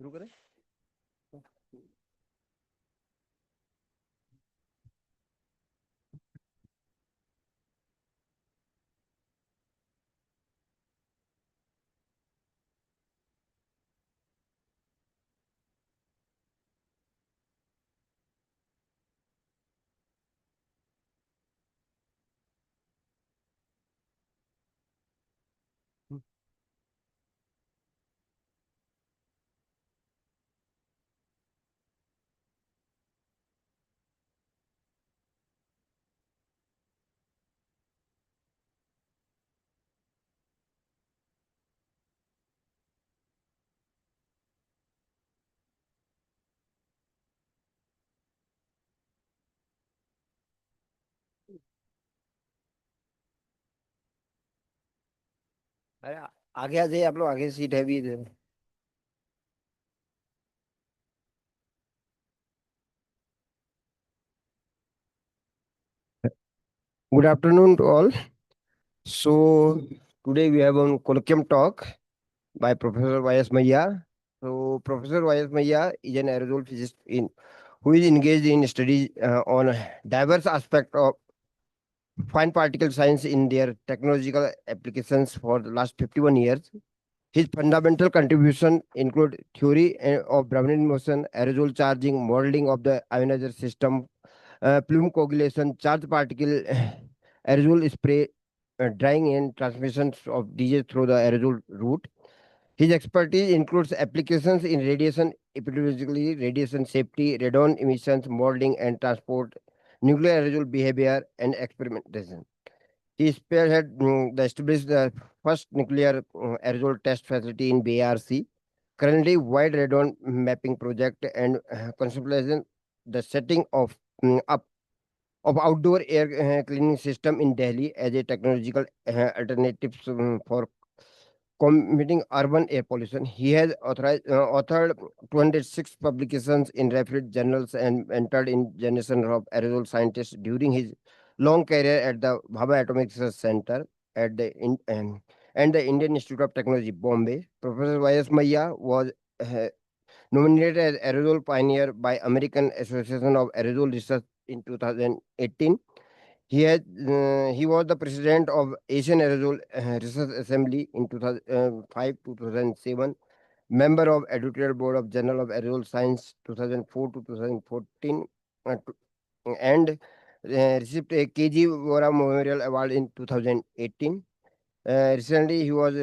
शुरू करें? अरे आगे आ जाइए आप लोग, आगे सीट है भी इधर। Good afternoon to all. So today we have one colloquium talk by Professor Y.S. Mayya. So Professor Y.S. Mayya is an aerosol physicist who is engaged in studies on diverse aspects of fine particle science in their technological applications for the last 51 years. His fundamental contribution include theory of Brownian motion, aerosol charging, modeling of the ionizer system, plume coagulation, charged particle, aerosol spray, drying and transmissions of DJ through the aerosol route. His expertise includes applications in radiation epidemiology, radiation safety, radon emissions, modeling and transport, nuclear aerosol behavior, and experimentation. He spearheaded the established the first nuclear aerosol test facility in BRC. Currently, wide radon mapping project and conceptualization the setting of up of outdoor air cleaning system in Delhi as a technological alternative for combating urban air pollution. He has authored 206 publications in referred journals and entered in generation of aerosol scientists during his long career at the Bhabha Atomic Research Center at and the Indian Institute of Technology, Bombay. Professor Y.S. Mayya was uh, nominated as aerosol pioneer by American Association of Aerosol Research in 2018. He was the president of Asian Aerosol Research Assembly in 2005 2007, member of editorial board of Journal of Aerosol Science 2004 to 2014, and received a KG Vora Memorial Award in 2018. Recently, he was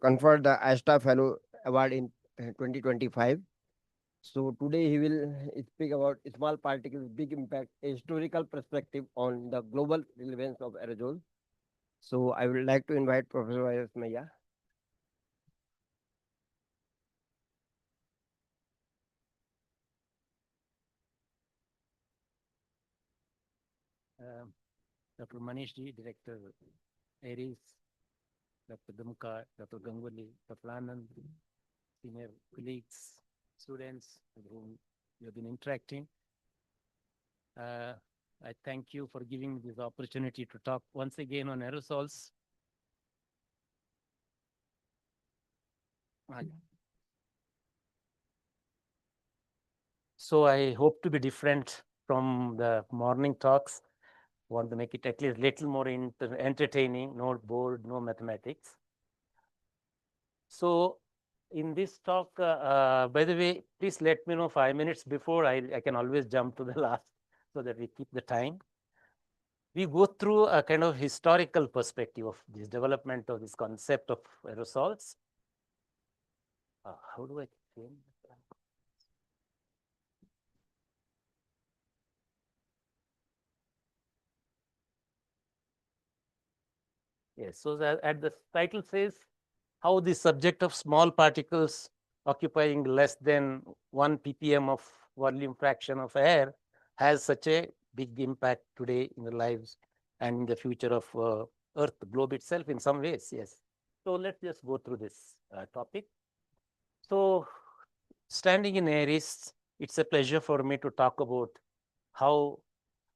conferred the ASTA Fellow Award in 2025. So today he will speak about small particles, big impact, a historical perspective on the global relevance of aerosol. So I would like to invite Professor Y.S. Mayya. Dr. Manish Ji, Director Aries, Dr. Dumka, Dr. Ganguly, Dr. Anand, senior colleagues, students with whom you have been interacting. I thank you for giving me this opportunity to talk once again on aerosols. So I hope to be different from the morning talks. Want to make it at least little more entertaining, no bored, no mathematics. So in this talk, by the way, please let me know 5 minutes before. I can always jump to the last so that we keep the time. We go through a kind of historical perspective of this development of this concept of aerosols. How do I change? Yes, so at the title says how the subject of small particles occupying less than 1 ppm of volume fraction of air has such a big impact today in the lives and in the future of Earth, the globe itself in some ways, yes. So let's just go through this topic. So standing in Aries, it's a pleasure for me to talk about how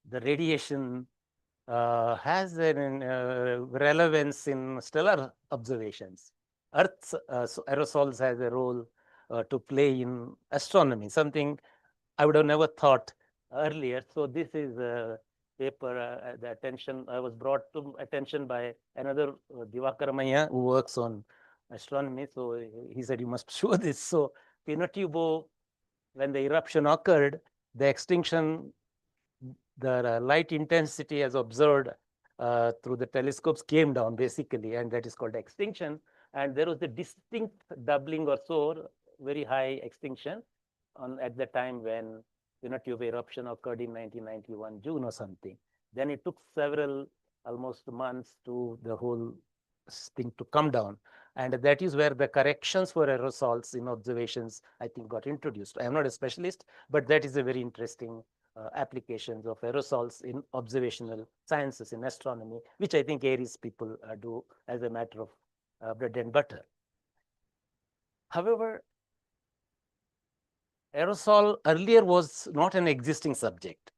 the radiation has an relevance in stellar observations. Earth's aerosols has a role to play in astronomy, something I would have never thought earlier. So this is a paper, I was brought to attention by another Divakar Mayya who works on astronomy. So he said, you must show this. So Pinatubo, when the eruption occurred, the extinction, the light intensity as observed through the telescopes came down basically, and that is called extinction. And there was a distinct doubling or so, very high extinction at the time when Pinatubo eruption occurred in 1991 June or something. Then it took several almost months to the whole thing to come down. And that is where the corrections for aerosols in observations, I think, got introduced. I am not a specialist, but that is a very interesting applications of aerosols in observational sciences in astronomy, which I think Aries people do as a matter of bread and butter. However, aerosol earlier was not an existing subject.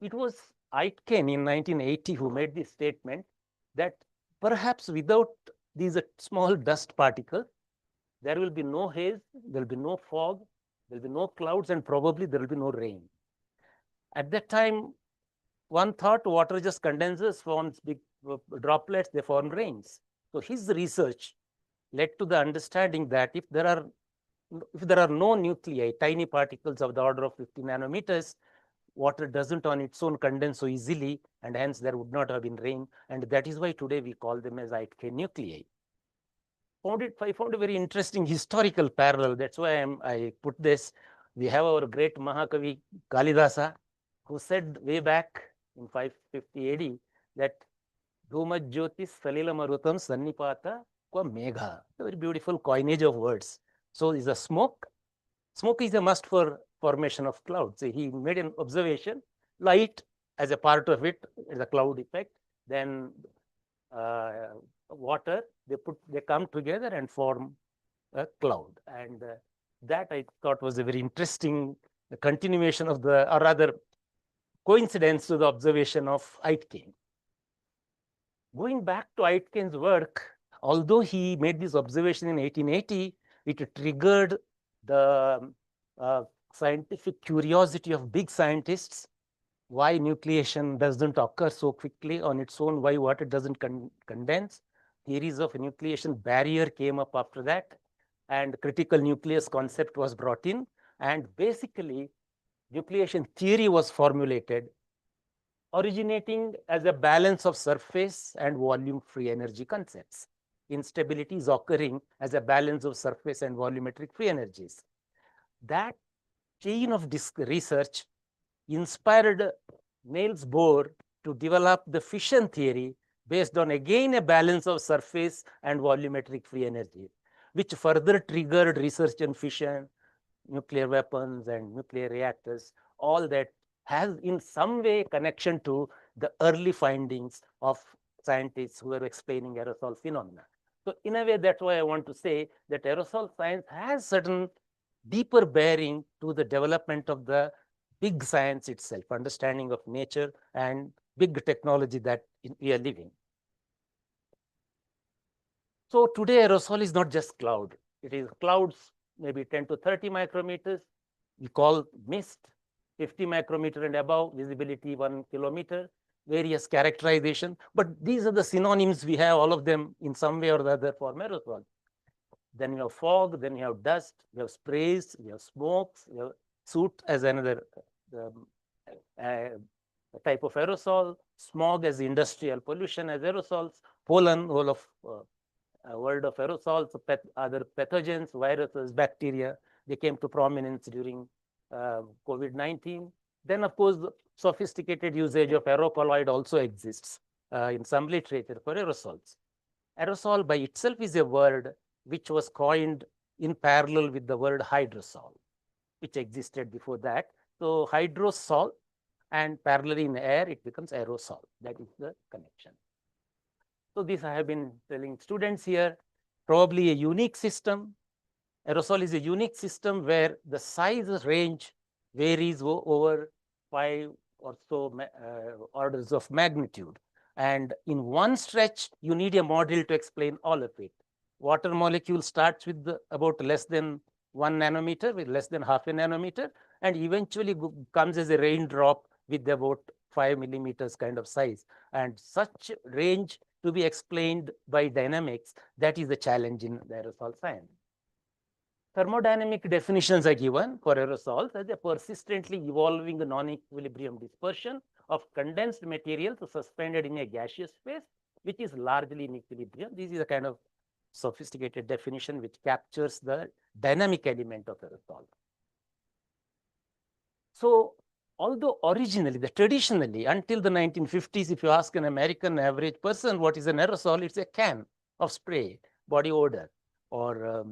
It was Aitken in 1980 who made this statement that perhaps without these small dust particles, there will be no haze, there will be no fog, there will be no clouds, and probably there will be no rain. At that time, one thought water just condenses, forms big droplets, they form rains. So his research led to the understanding that if there are no nuclei, tiny particles of the order of 50 nanometers, water doesn't on its own condense so easily, and hence there would not have been rain. And that is why today we call them as Aitken nuclei. I found a very interesting historical parallel. That's why I put this. We have our great Mahakavi Kalidasa, who said way back in 550 AD that Dhumajyotis Salila Marutam Sannipata Kwa Megha. A very beautiful coinage of words. So is a smoke. Smoke is a must for formation of clouds. So he made an observation, light as a part of it is a cloud effect. Then water, they come together and form a cloud. And that I thought was a very interesting continuation of or rather coincidence to the observation of Aitken. Going back to Aitken's work, although he made this observation in 1880, it triggered the scientific curiosity of big scientists. Why nucleation doesn't occur so quickly on its own, why water doesn't condense. Theories of nucleation barrier came up after that, and critical nucleus concept was brought in, and basically nucleation theory was formulated, originating as a balance of surface and volume free energy concepts. Instability is occurring as a balance of surface and volumetric free energies. That chain of research inspired Niels Bohr to develop the fission theory based on again a balance of surface and volumetric free energy, which further triggered research in fission, nuclear weapons, and nuclear reactors, all that has in some way connection to the early findings of scientists who were explaining aerosol phenomena. So in a way, that's why I want to say that aerosol science has certain deeper bearing to the development of the big science itself, understanding of nature and big technology that we are living. So today aerosol is not just cloud. It is clouds maybe 10 to 30 micrometers. We call mist, 50 micrometer and above, visibility 1 kilometer, various characterization. But these are the synonyms we have, all of them in some way or the other for aerosol. Then you have fog, then you have dust, you have sprays, you have smokes, you have soot as another type of aerosol, smog as industrial pollution as aerosols, pollen, whole of world of aerosols, other pathogens, viruses, bacteria, they came to prominence during COVID-19. Then, of course, sophisticated usage of aerocolloid also exists in some literature for aerosols. Aerosol by itself is a word which was coined in parallel with the word hydrosol, which existed before that. So hydrosol, and parallelly in air, it becomes aerosol. That is the connection. So this I have been telling students here, probably a unique system. Aerosol is a unique system where the size range varies over 5 or so orders of magnitude. And in one stretch, you need a model to explain all of it. water molecule starts with about less than 1 nanometer, with less than half a nanometer, and eventually comes as a raindrop with about 5 millimeters kind of size. And such range to be explained by dynamics, that is the challenge in the aerosol science. Thermodynamic definitions are given for aerosols as a persistently evolving non-equilibrium dispersion of condensed materials suspended in a gaseous phase, which is largely in equilibrium. This is a kind of sophisticated definition which captures the dynamic element of aerosol. So, although originally, traditionally, until the 1950s, if you ask an American average person what is an aerosol, it's a can of spray, body odor, or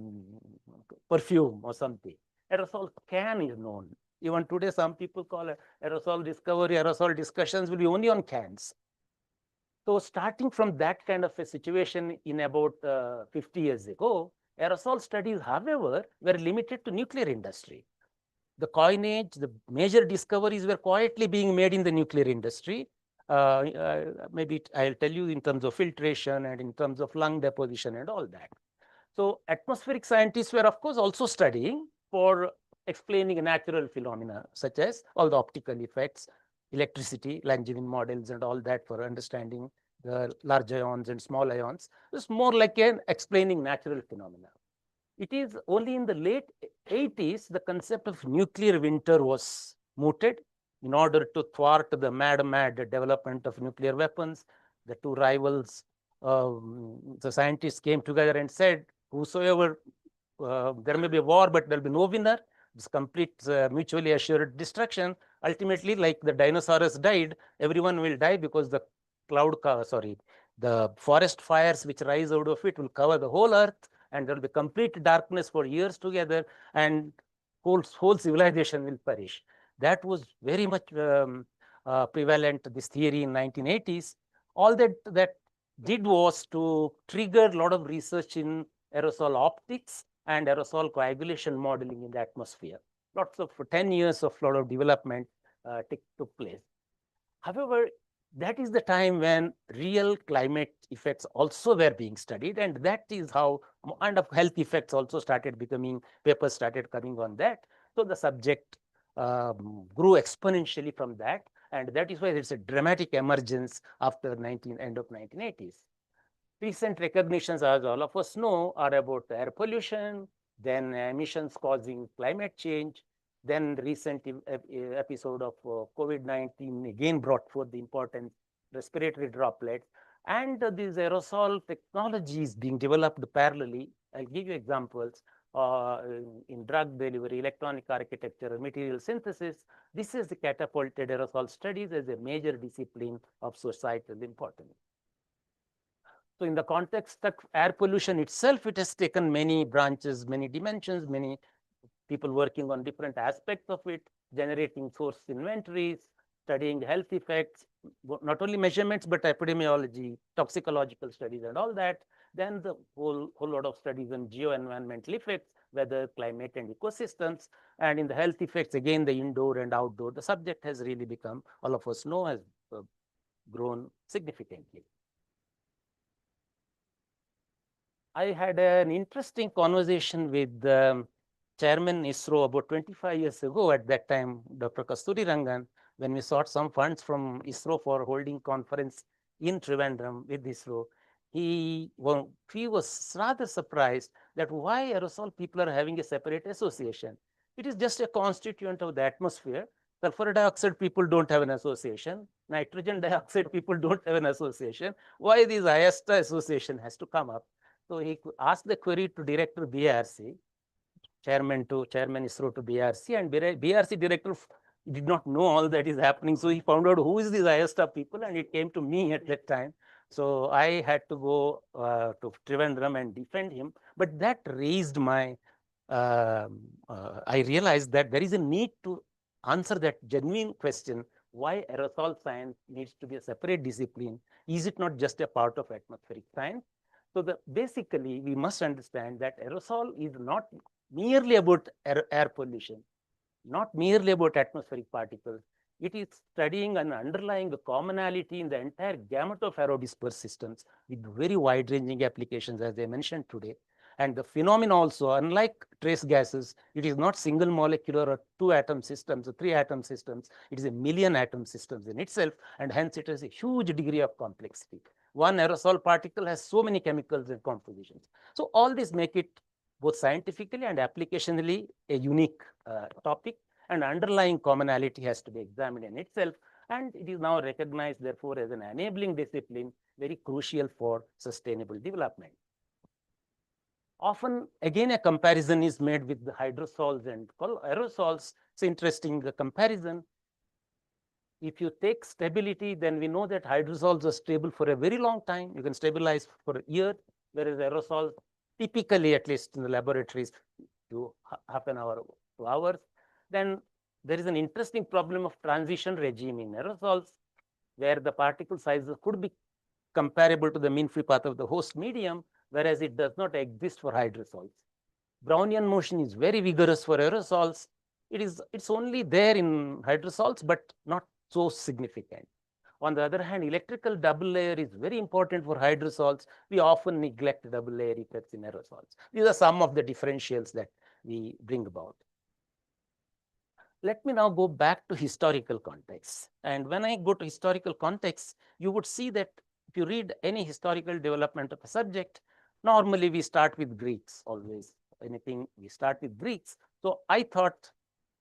perfume or something. Aerosol can is known. Even today, some people call it aerosol discovery, aerosol discussions will be only on cans. So starting from that kind of a situation in about 50 years ago, aerosol studies, however, were limited to nuclear industry. The coinage, the major discoveries were quietly being made in the nuclear industry. Maybe I'll tell you in terms of filtration and in terms of lung deposition and all that. So atmospheric scientists were, of course, also studying for explaining natural phenomena, such as all the optical effects, electricity, Langevin models, and all that for understanding the large ions and small ions. It's more like an explaining natural phenomena. It is only in the late 80s the concept of nuclear winter was mooted in order to thwart the mad development of nuclear weapons. The two rivals, the scientists came together and said, whosoever, there may be a war, but there'll be no winner. It's complete mutually assured destruction. Ultimately, like the dinosaurs died, everyone will die because the the forest fires which rise out of it will cover the whole earth, and there will be complete darkness for years together, and whole civilization will perish. That was very much prevalent, this theory in 1980s. All that did was to trigger a lot of research in aerosol optics and aerosol coagulation modeling in the atmosphere. Lots of 10 years of lot of development took place. However, that is the time when real climate effects also were being studied, and that is how, and of health effects also started becoming, papers started coming on that. So the subject grew exponentially from that, and that is why it's a dramatic emergence after end of 1980s. Recent recognitions, as all of us know, are about air pollution, then emissions causing climate change, then recent episode of COVID-19 again brought forth the important respiratory droplets, and these aerosol technologies being developed parallelly. I'll give you examples in drug delivery, electronic architecture, material synthesis. This has catapulted aerosol studies as a major discipline of societal importance. So in the context of air pollution itself, it has taken many branches, many dimensions, many people working on different aspects of it, generating source inventories, studying health effects, not only measurements, but epidemiology, toxicological studies, and all that. Then the whole lot of studies on geo-environmental effects, weather, climate, and ecosystems. And in the health effects, again, the indoor and outdoor. The subject has really become, all of us know, has grown significantly. I had an interesting conversation with Chairman ISRO about 25 years ago. At that time, Dr. Kasturi Rangan, when we sought some funds from ISRO for holding conference in Trivandrum with ISRO, he was rather surprised that why aerosol people are having a separate association. It is just a constituent of the atmosphere. Sulfur dioxide people don't have an association. Nitrogen dioxide people don't have an association. Why this IASTA association has to come up? So he asked the query to Director BRC, Chairman ISRO to BRC, and BRC Director did not know all that is happening. So he found out who is these IASTA people, and it came to me at that time. So I had to go to Trivandrum and defend him. But that raised my, I realized that there is a need to answer that genuine question, why aerosol science needs to be a separate discipline. Is it not just a part of atmospheric science? So basically, we must understand that aerosol is not merely about air pollution, not merely about atmospheric particles. It is studying an underlying commonality in the entire gamut of aerodispersed systems with very wide-ranging applications, as I mentioned today. And the phenomena also, unlike trace gases, it is not single molecular or two atom systems or three atom systems. It is a million atom systems in itself, and hence it has a huge degree of complexity. One aerosol particle has so many chemicals and compositions. So all this make it both scientifically and applicationally a unique topic, and underlying commonality has to be examined in itself. And it is now recognized, therefore, as an enabling discipline, very crucial for sustainable development. Often, again, a comparison is made with the hydrosols and aerosols. It's interesting comparison. If you take stability, then we know that hydrosols are stable for a very long time. You can stabilize for a year, whereas aerosols, typically, at least in the laboratories, do half an hour, 2 hours. Then there is an interesting problem of transition regime in aerosols, where the particle sizes could be comparable to the mean free path of the host medium, whereas it does not exist for hydrosols. Brownian motion is very vigorous for aerosols. It's only there in hydrosols, but not so significant. On the other hand, electrical double layer is very important for hydrosols. We often neglect double layer effects in aerosols. These are some of the differentials that we bring about. Let me now go back to historical context. And when I go to historical context, you would see that if you read any historical development of a subject, normally we start with Greeks always. Anything we start with Greeks. So I thought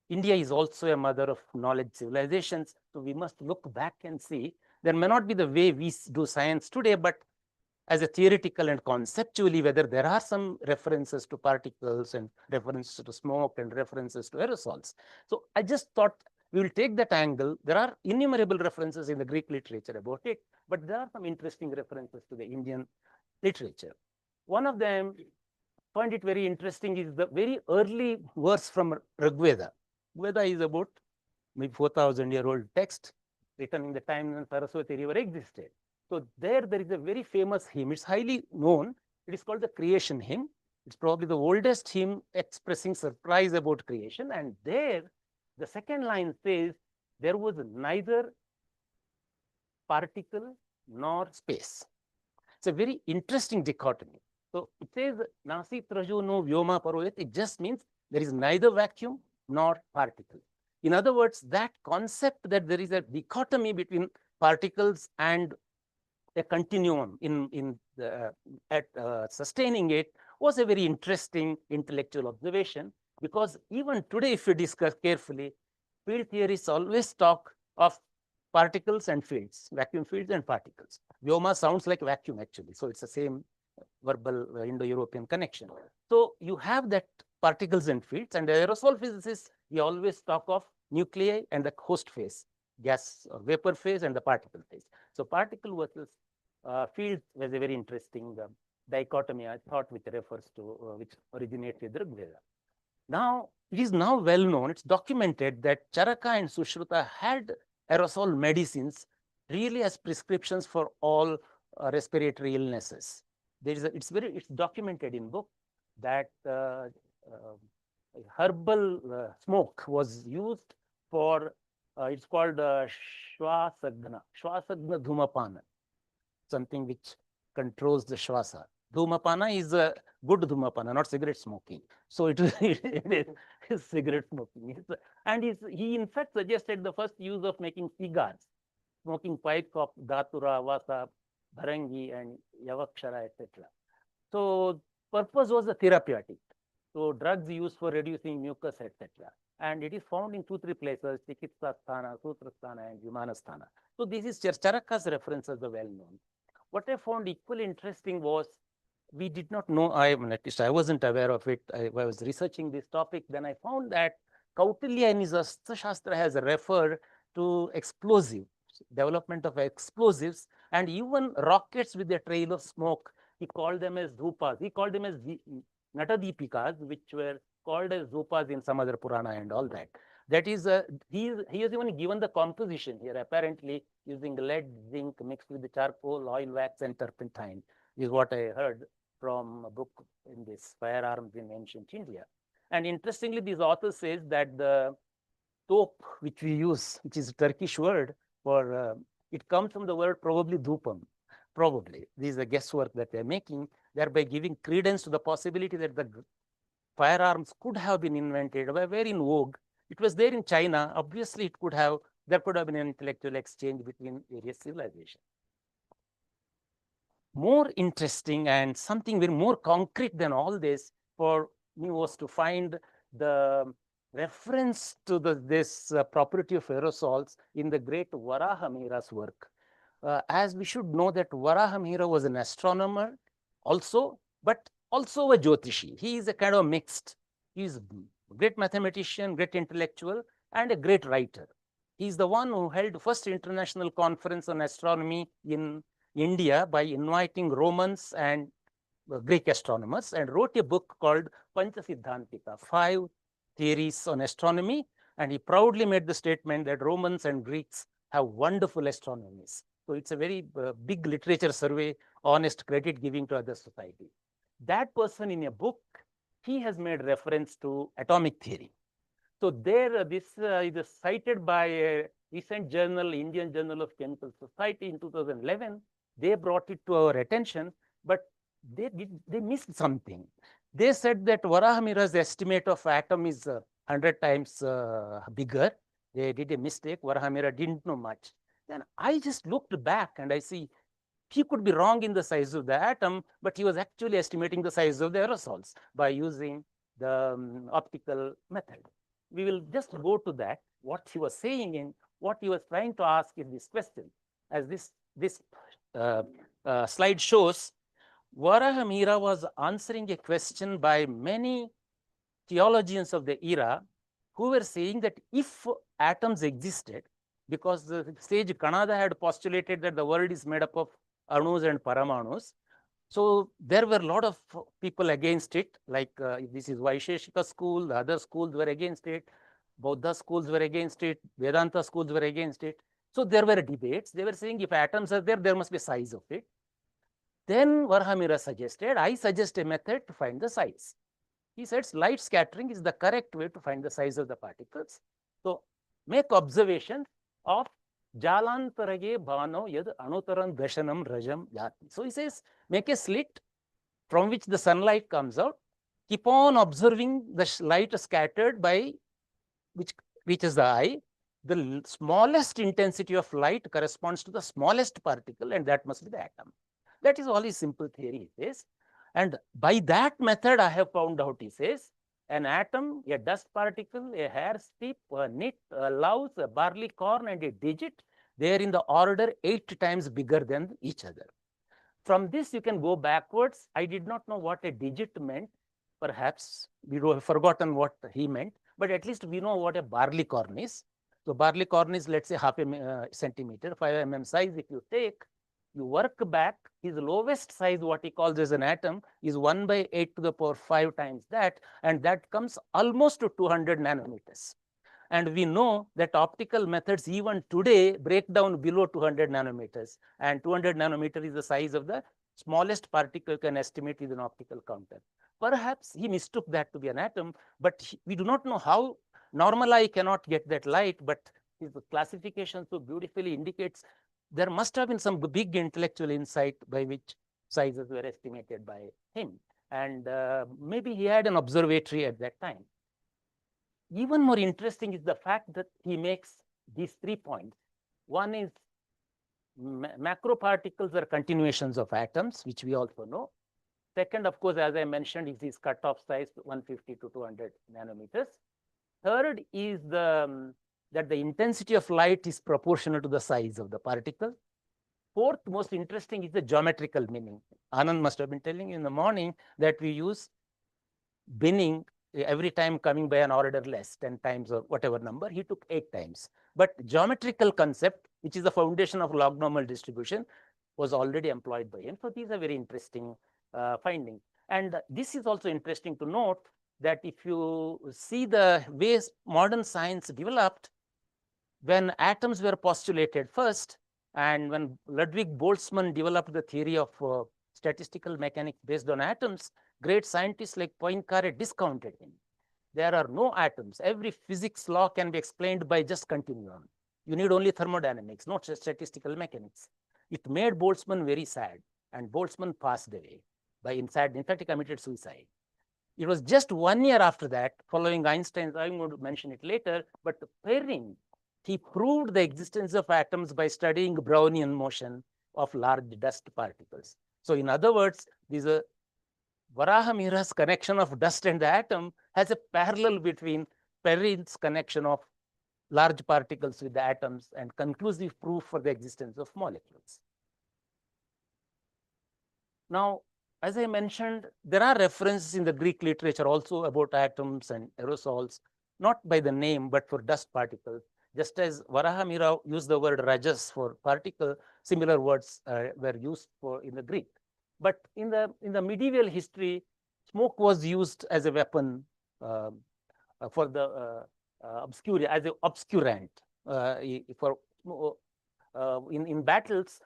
India is also a mother of knowledge civilizations. So we must look back and see. There may not be the way we do science today, but as a theoretical and conceptually, whether there are some references to particles and references to smoke and references to aerosols. So I just thought we will take that angle. There are innumerable references in the Greek literature about it, but there are some interesting references to the Indian literature. One of them, find it very interesting, is the very early verse from Rigveda. Veda is about maybe 4,000-year-old text written in the time when Saraswati River existed. So there is a very famous hymn. It's highly known. It is called the creation hymn. It's probably the oldest hymn expressing surprise about creation. And there, the second line says, there was neither particle nor space. It's a very interesting dichotomy. So it says, Nasi Trajo no Vyoma Paroyat. It just means there is neither vacuum nor particle. In other words, that concept that there is a dichotomy between particles and a continuum sustaining it was a very interesting intellectual observation, because even today, if you discuss carefully, field theorists always talk of particles and fields, vacuum fields and particles. Vyoma sounds like vacuum actually, so it's the same verbal Indo-European connection. So you have that particles and fields, and aerosol physicists, we always talk of nuclei and the host phase, gas or vapor phase and the particle phase. So particle versus field was a very interesting dichotomy, I thought, which refers to, which originates with Rigveda. Now, it is now well known, it's documented that Charaka and Sushruta had aerosol medicines really as prescriptions for all respiratory illnesses. It's documented in book that herbal smoke was used for, it's called Shwasagna Dhumapana, something which controls the Shwasa. Dhumapana is a good Dhumapana, not cigarette smoking. So it is cigarette smoking. And he in fact suggested the first use of making cigars, smoking pipes of Datura, Vasa, Bharangi, and Yavakshara, etc. So purpose was the therapeutic. So drugs used for reducing mucus, etc. And it is found in 2-3 places: Chikitsasthana, Sutrasthana, and Vimanasthana. So this is Charaka's references are well known. What I found equally interesting was, we did not know, at least I wasn't aware of it. I was researching this topic. Then I found that Kautilya in his Astra Shastra has referred to explosives, development of explosives, and even rockets with a trail of smoke. He called them as dhupas. He called them as natadipikas, which were called as dhupas in some other Purana and all that. That is, he has even given the composition here, apparently using lead, zinc mixed with the charcoal, oil, wax, and turpentine, is what I heard from a book in this Firearms in Ancient India. And interestingly, this author says that the soap which we use, which is a Turkish word for, it comes from the word probably dhupam. Probably. This is a guesswork that they're making, thereby giving credence to the possibility that the firearms could have been invented, were very in vogue. It was there in China. Obviously, there could have been an intellectual exchange between various civilizations. More interesting and something very more concrete than all this for me was to find the reference to this property of aerosols in the great Varahamihira's work. As we should know that Varahamihira was an astronomer also, but also a Jyotishi. He is a kind of mixed. He is a great mathematician, great intellectual, and a great writer. He is the one who held first international conference on astronomy in India by inviting Romans and Greek astronomers, and wrote a book called Panchasiddhantika, 5 theories on astronomy. And he proudly made the statement that Romans and Greeks have wonderful astronomies. So it's a very big literature survey, honest credit giving to other society. That person in a book, he has made reference to atomic theory. So there, this is cited by a recent journal, Indian Journal of Chemical Society in 2011. They brought it to our attention, but they missed something. They said that Varahamihira's estimate of atom is 100 times bigger. They did a mistake. Varahamihira didn't know much. Then I just looked back and I see he could be wrong in the size of the atom, but he was actually estimating the size of the aerosols by using the optical method. We will just go to that, what he was saying, and what he was trying to ask is this question. As this slide shows, Varahamihira was answering a question by many theologians of the era who were saying that if atoms existed, because the sage Kanada had postulated that the world is made up of anus and paramanus, so there were a lot of people against it, like this is Vaisheshika school, the other schools were against it, Buddha schools were against it, Vedanta schools were against it. So there were debates. They were saying if atoms are there, there must be size of it. Then Varahamihira suggested, I suggest a method to find the size. He said light scattering is the correct way to find the size of the particles. So make observations of Jalantarage Bhano Yad Anutaran Dashanam Rajam Yati. So he says, make a slit from which the sunlight comes out, keep on observing the light scattered by which reaches the eye. The smallest intensity of light corresponds to the smallest particle, and that must be the atom. That is all his simple theory, he says. And by that method, I have found out, he says, an atom, a dust particle, a hair strip, a nit, a louse, a barley corn, and a digit, they are in the order 8 times bigger than each other. From this, you can go backwards. I did not know what a digit meant. Perhaps we have forgotten what he meant, but at least we know what a barley corn is. So barley corn is, let's say, half a centimeter, 5 mm size. If you take, you work back, his lowest size, what he calls as an atom, is 1 by 8 to the power 5 times that, and that comes almost to 200 nanometers. And we know that optical methods even today break down below 200 nanometers. And 200 nanometer is the size of the smallest particle you can estimate with an optical counter. Perhaps he mistook that to be an atom, but we do not know how. Normal eye cannot get that light, but his classification so beautifully indicates there must have been some big intellectual insight by which sizes were estimated by him. And maybe he had an observatory at that time. Even more interesting is the fact that he makes these 3 points. One is macroparticles are continuations of atoms, which we also know. Second, of course, as I mentioned, is his cutoff size 150 to 200 nanometers. Third is that the intensity of light is proportional to the size of the particle. Fourth, most interesting is the geometrical meaning. Anand must have been telling you in the morning that we use binning every time coming by an order less, 10 times or whatever number. He took 8 times. But geometrical concept, which is the foundation of log normal distribution, was already employed by him. So these are very interesting findings. And this is also interesting to note that if you see the ways modern science developed, when atoms were postulated first, and when Ludwig Boltzmann developed the theory of statistical mechanics based on atoms, great scientists like Poincaré discounted him. there are no atoms. Every physics law can be explained by just continuum. You need only thermodynamics, not statistical mechanics. It made Boltzmann very sad, and Boltzmann passed away by inside. In fact, he committed suicide. It was just 1 year after that, following Einstein's, I'm going to mention it later, but pairing, he proved the existence of atoms by studying Brownian motion of large dust particles. So in other words, these are Varahamihira's connection of dust and the atom has a parallel between Perrin's connection of large particles with the atoms and conclusive proof for the existence of molecules. Now, as I mentioned, there are references in the Greek literature also about atoms and aerosols, not by the name, but for dust particles. Just as Varahamihira used the word rajas for particle, similar words were used for in the Greek. But in the medieval history, smoke was used as a weapon for the as an obscurant for in battles.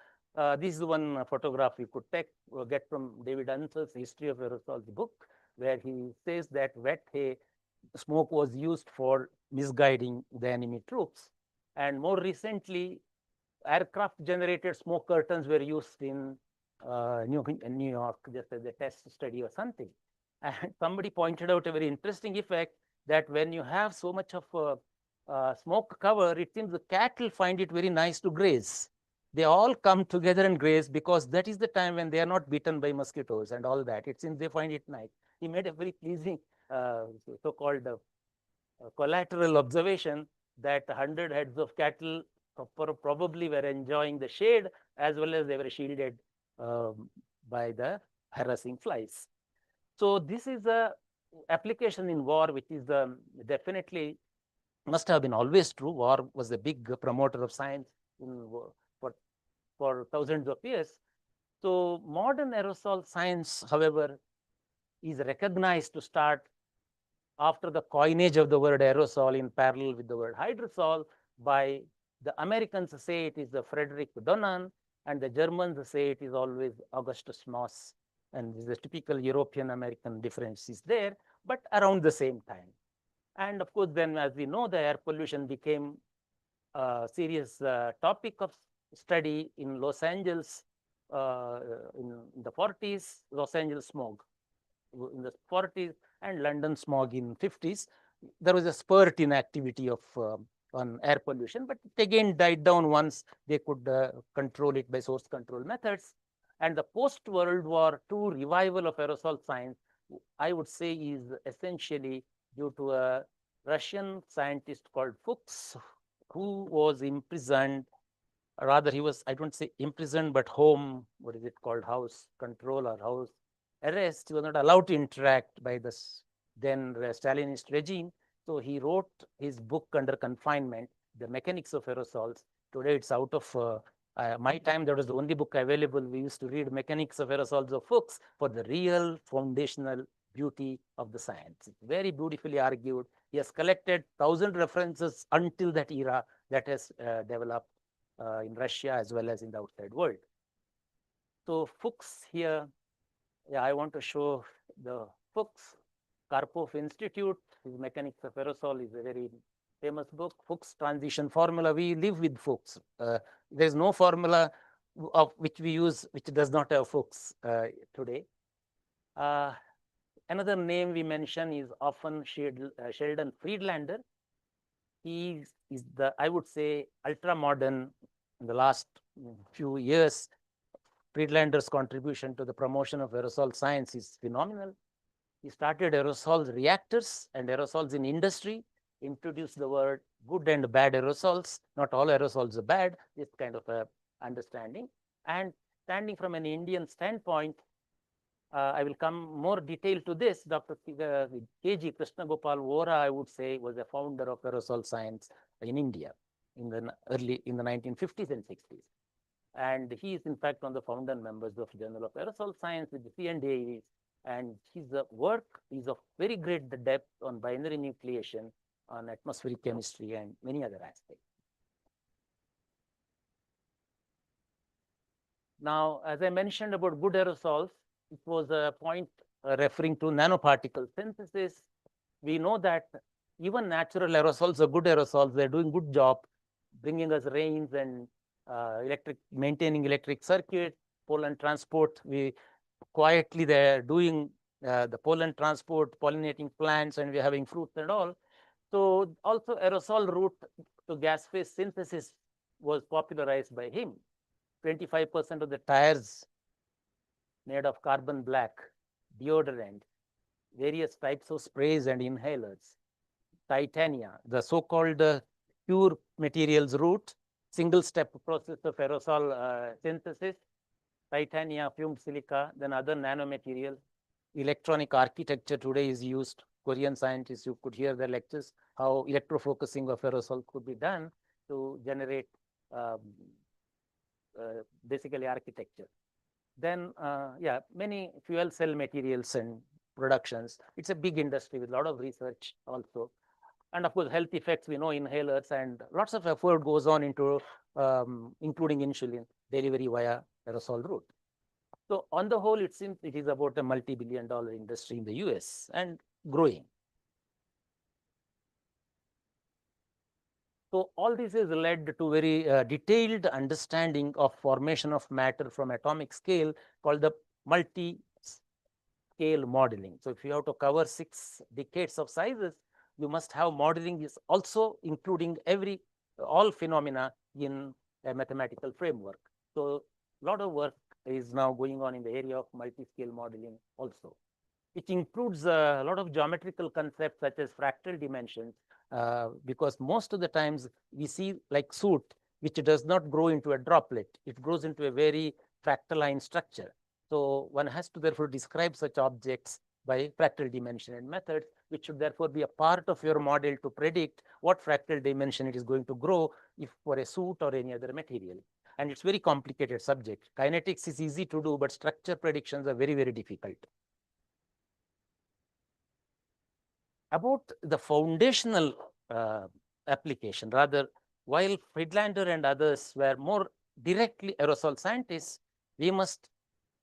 This is one photograph you could get from David Ansell's History of Aerosols book, where he says that wet hay smoke was used for misguiding the enemy troops. And more recently, aircraft generated smoke curtains were used in New York, just as a test study or something. And somebody pointed out a very interesting effect that when you have so much of smoke cover, it seems the cattle find it very nice to graze. They all come together and graze because that is the time when they are not bitten by mosquitoes and all that. It seems they find it nice. He made a very pleasing so-called collateral observation that 100 heads of cattle probably were enjoying the shade as well as they were shielded by the harassing flies. So this is a application in war, which is definitely must have been always true. War was a big promoter of science for thousands of years. So modern aerosol science, however, is recognized to start after the coinage of the word aerosol in parallel with the word hydrosol by the Americans say it is the Frederick Donnan, and the Germans say it is always Augustus Moss. And the typical European American difference is there, but around the same time. And of course, then as we know, the air pollution became a serious topic of study in Los Angeles in the 40s, Los Angeles smog in the 40s, and London smog in 50s. There was a spurt in activity of on air pollution, but it again died down once they could control it by source control methods. And the post-World War II revival of aerosol science, I would say, is essentially due to a Russian scientist called Fuchs, who was imprisoned. Rather, he was, I don't say imprisoned, but home, what is it called, house control or house arrest. He was not allowed to interact by the then Stalinist regime. So he wrote his book under confinement, The Mechanics of Aerosols. Today it's out of my time. That was the only book available. We used to read Mechanics of Aerosols of Fuchs for the real foundational beauty of the science. It's very beautifully argued. He has collected 1,000 references until that era that has developed in Russia as well as in the outside world. So Fuchs here, yeah, I want to show the Fuchs Karpov Institute. His Mechanics of Aerosol is a very famous book. Fuchs transition formula. We live with Fuchs. There is no formula of which we use which does not have Fuchs today. Another name we mention is often Sheldon Friedlander. He is the, I would say, ultra modern in the last few years. Friedlander's contribution to the promotion of aerosol science is phenomenal. He started aerosol reactors and aerosols in industry, introduced the word good and bad aerosols. Not all aerosols are bad, this kind of a understanding. And standing from an Indian standpoint, I will come more detail to this. Dr. K.G. Krishna Gopal Vora, I would say, was a founder of aerosol science in India in the 1950s and 60s. And he is, in fact, one of the founder members of Journal of Aerosol Science with the C&AEs. And his work is of very great depth on binary nucleation, on atmospheric chemistry, and many other aspects. Now, as I mentioned about good aerosols, it was a point referring to nanoparticle synthesis. we know that even natural aerosols are good aerosols. They're doing good job, bringing us rains and maintaining electric circuit, pollen transport. We quietly they're doing the pollen transport, pollinating plants, and we're having fruits and all. So also aerosol route to gas phase synthesis was popularized by him. 25% of the tires made of carbon black, deodorant, various types of sprays and inhalers, titania, the so-called pure materials route, single-step process of aerosol synthesis, titania, fumed silica, then other nanomaterials. Electronic architecture today is used. Korean scientists, you could hear their lectures, how electrofocusing of aerosol could be done to generate um, basically architecture. Then, yeah, many fuel cell materials and productions. It's a big industry with a lot of research also. And of course, health effects, we know inhalers, and lots of effort goes on into including insulin delivery via aerosol route. So on the whole, it seems it is about a multi-billion-dollar industry in the US and growing. So all this has led to very detailed understanding of formation of matter from atomic scale called the multi-scale modeling. So if you have to cover 6 decades of sizes, you must have modeling is also including all phenomena in a mathematical framework. So a lot of work is now going on in the area of multi-scale modeling also. It includes a lot of geometrical concepts such as fractal dimensions, because most of the times we see like soot, which does not grow into a droplet. It grows into a very fractaline structure. So one has to therefore describe such objects by fractal dimension and methods, which should therefore be a part of your model to predict what fractal dimension it is going to grow if for a soot or any other material. And it's very complicated subject. Kinetics is easy to do, but structure predictions are very, very difficult. About the foundational application, rather, while Friedlander and others were more directly aerosol scientists, we must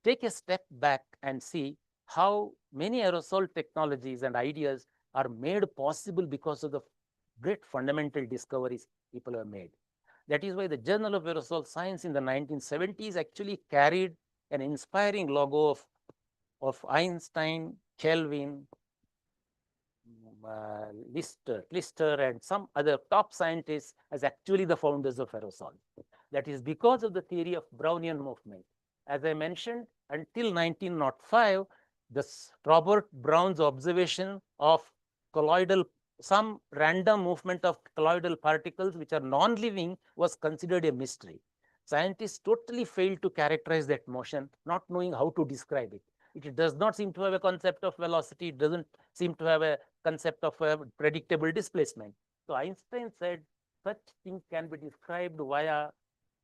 take a step back and see how many aerosol technologies and ideas are made possible because of the great fundamental discoveries people have made. That is why the Journal of Aerosol Science in the 1970s actually carried an inspiring logo of Einstein, Kelvin, Lister, and some other top scientists as actually the founders of aerosol. That is because of the theory of Brownian movement. As I mentioned, until 1905, Robert Brown's observation of some random movement of colloidal particles which are non-living was considered a mystery. Scientists totally failed to characterize that motion, not knowing how to describe it. It does not seem to have a concept of velocity. It doesn't seem to have a concept of a predictable displacement. So Einstein said such things can be described via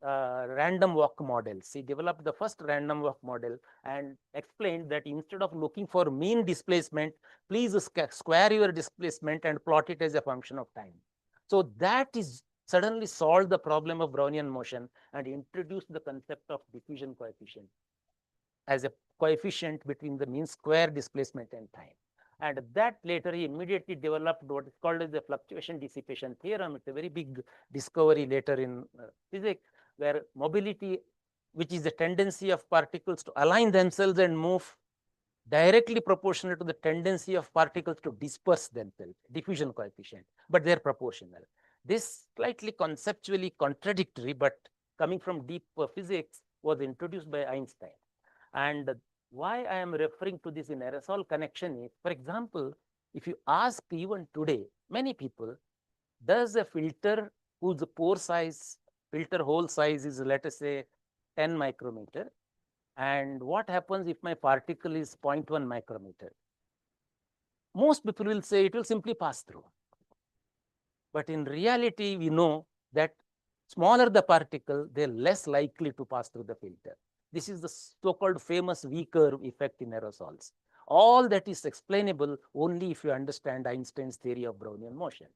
random walk models. He developed the first random walk model and explained that instead of looking for mean displacement, please square your displacement and plot it as a function of time. So that is suddenly solved the problem of Brownian motion and introduced the concept of diffusion coefficient as a coefficient between the mean square displacement and time. And that later he immediately developed what is called as the fluctuation dissipation theorem. It's a very big discovery later in physics, where mobility, which is the tendency of particles to align themselves and move, directly proportional to the tendency of particles to disperse themselves, diffusion coefficient, but they're proportional. This slightly conceptually contradictory, but coming from deep physics, was introduced by Einstein. And why I am referring to this in aerosol connection is, for example, if you ask even today, many people, does a filter whose filter hole size is, let us say, 10 micrometer, and what happens if my particle is 0.1 micrometer? Most people will say it will simply pass through. But in reality, we know that smaller the particle, they're less likely to pass through the filter. This is the so-called famous V-curve effect in aerosols. All that is explainable only if you understand Einstein's theory of Brownian motion.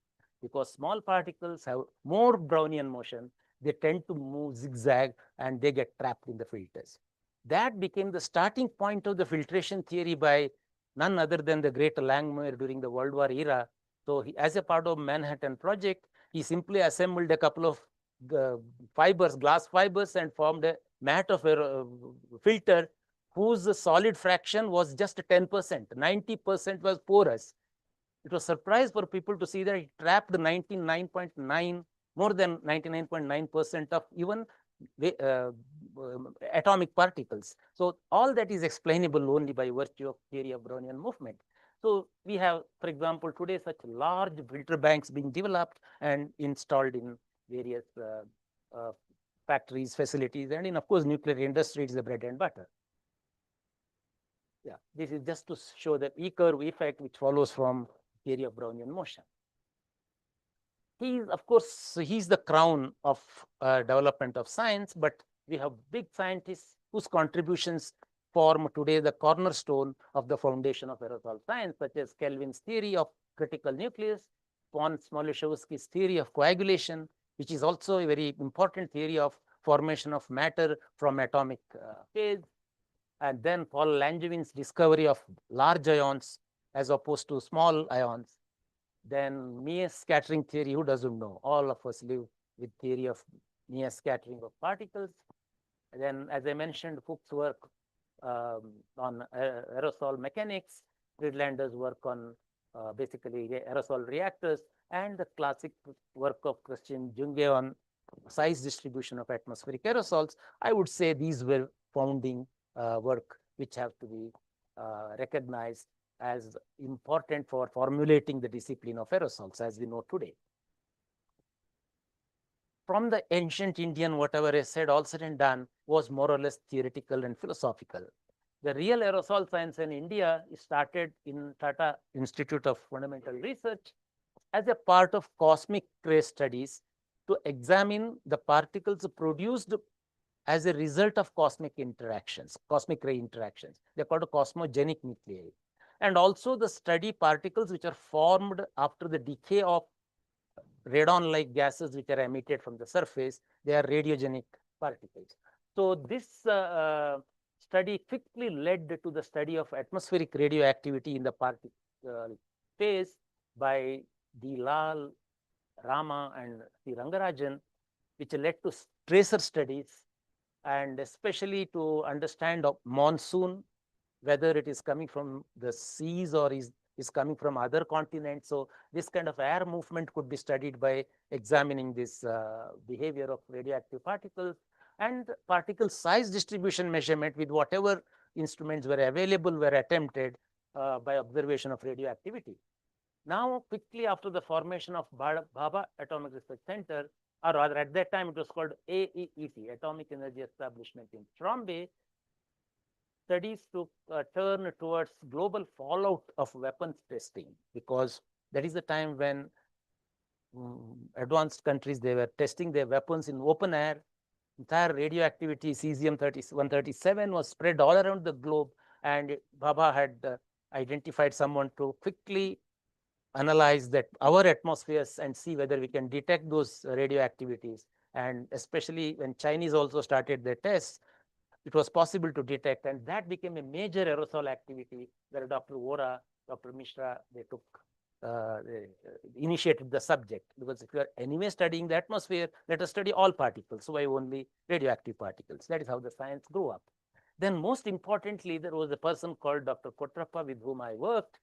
Because small particles have more Brownian motion, they tend to move zigzag and they get trapped in the filters. That became the starting point of the filtration theory by none other than the great Langmuir during the World War era. So as a part of Manhattan Project, he simply assembled a couple of fibers, glass fibers, and formed a mat of a filter whose solid fraction was just 10%. 90% was porous. It was surprise for people to see that it trapped 99.9, more than 99.9% of even atomic particles. So all that is explainable only by virtue of theory of Brownian movement. So we have, for example, today such large filter banks being developed and installed in various factories, facilities, and in, of course, nuclear industry is the bread and butter. Yeah, this is just to show the E-curve effect which follows from theory of Brownian motion. He is, of course, he's the crown of development of science, but we have big scientists whose contributions form today the cornerstone of the foundation of aerosol science, such as Kelvin's theory of critical nucleus, von Smoleshowski's theory of coagulation, which is also a very important theory of formation of matter from atomic phase, and then Paul Langevin's discovery of large ions as opposed to small ions. Then Mayya's scattering theory, who doesn't know? All of us live with theory of Mayya's scattering of particles. And then, as I mentioned, Fuchs' work on aerosol mechanics, Friedlander's work on basically aerosol reactors, and the classic work of Christian Junge on size distribution of atmospheric aerosols. I would say these were founding work which have to be recognized as important for formulating the discipline of aerosols as we know today. From the ancient Indian, whatever I said, all said and done, was more or less theoretical and philosophical. The real aerosol science in India started in Tata Institute of Fundamental Research as a part of cosmic ray studies to examine the particles produced as a result of cosmic interactions, cosmic ray interactions. They're called cosmogenic nuclei. And also the study particles which are formed after the decay of radon-like gases which are emitted from the surface. They are radiogenic particles. So this study quickly led to the study of atmospheric radioactivity in the particle phase by D. Lal, Rama, and C. Rangarajan, which led to tracer studies, and especially to understand of monsoon, whether it is coming from the seas or is coming from other continents. So this kind of air movement could be studied by examining this behavior of radioactive particles, and particle size distribution measurement with whatever instruments were available were attempted by observation of radioactivity. Now, quickly after the formation of Bhabha Atomic Research Center, or rather at that time it was called AEET, Atomic Energy Establishment in Bombay, studies took a turn towards global fallout of weapons testing, because that is the time when advanced countries, they were testing their weapons in open air. Entire radioactivity, cesium-137, was spread all around the globe, and Bhabha had identified someone to quickly analyze that our atmospheres and see whether we can detect those radioactivities. And especially when Chinese also started their tests, it was possible to detect, and that became a major aerosol activity where Dr. Vora, Dr. Mishra, they initiated the subject, because if you are anyway studying the atmosphere, let us study all particles. So why only radioactive particles? That is how the science grew up. Then most importantly, there was a person called Dr. Kotrappa with whom I worked,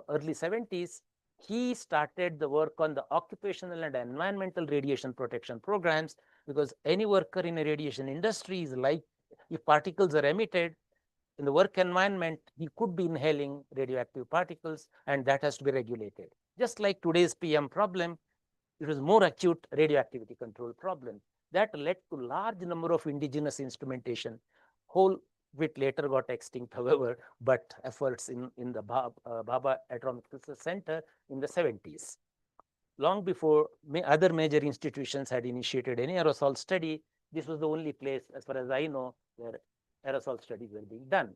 early 70s. He started the work on the occupational and environmental radiation protection programs, because any worker in a radiation industry is like, if particles are emitted in the work environment, he could be inhaling radioactive particles, and that has to be regulated. Just like today's PM problem, it was more acute radioactivity control problem. That led to large number of indigenous instrumentation. Whole bit later got extinct, however, but efforts in the Bhabha Atomic Research Center in the 70s. Long before other major institutions had initiated any aerosol study, this was the only place, as far as I know, where aerosol studies were being done.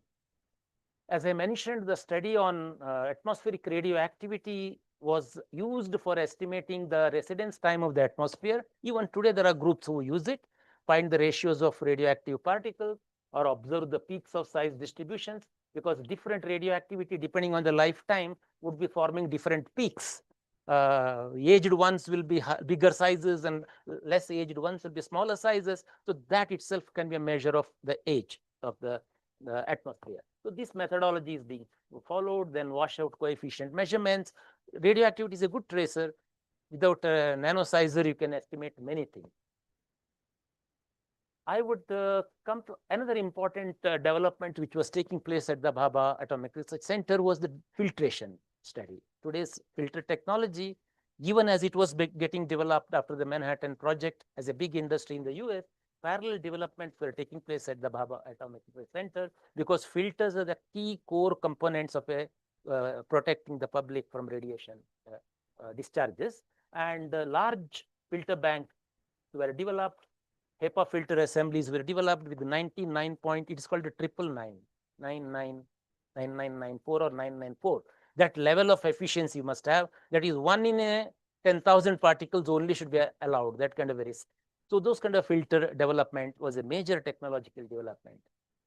As I mentioned, the study on atmospheric radioactivity was used for estimating the residence time of the atmosphere. Even today, there are groups who use it, find the ratios of radioactive particles, or observe the peaks of size distributions because different radioactivity, depending on the lifetime, would be forming different peaks. Aged ones will be bigger sizes and less aged ones will be smaller sizes. So that itself can be a measure of the age of the atmosphere. So this methodology is being followed, then washout coefficient measurements. Radioactivity is a good tracer. Without a nanosizer, you can estimate many things. I would come to another important development which was taking place at the Bhabha Atomic Research Center was the filtration study. Today's filter technology, even as it was getting developed after the Manhattan Project as a big industry in the US, parallel developments were taking place at the Bhabha Atomic Research Center because filters are the key core components of protecting the public from radiation discharges. And large filter banks were developed. HEPA filter assemblies were developed with 99 point, it is called a 9994 or 994. That level of efficiency you must have, that is 1 in a 10,000 particles only should be allowed, that kind of a risk. So those kind of filter development was a major technological development.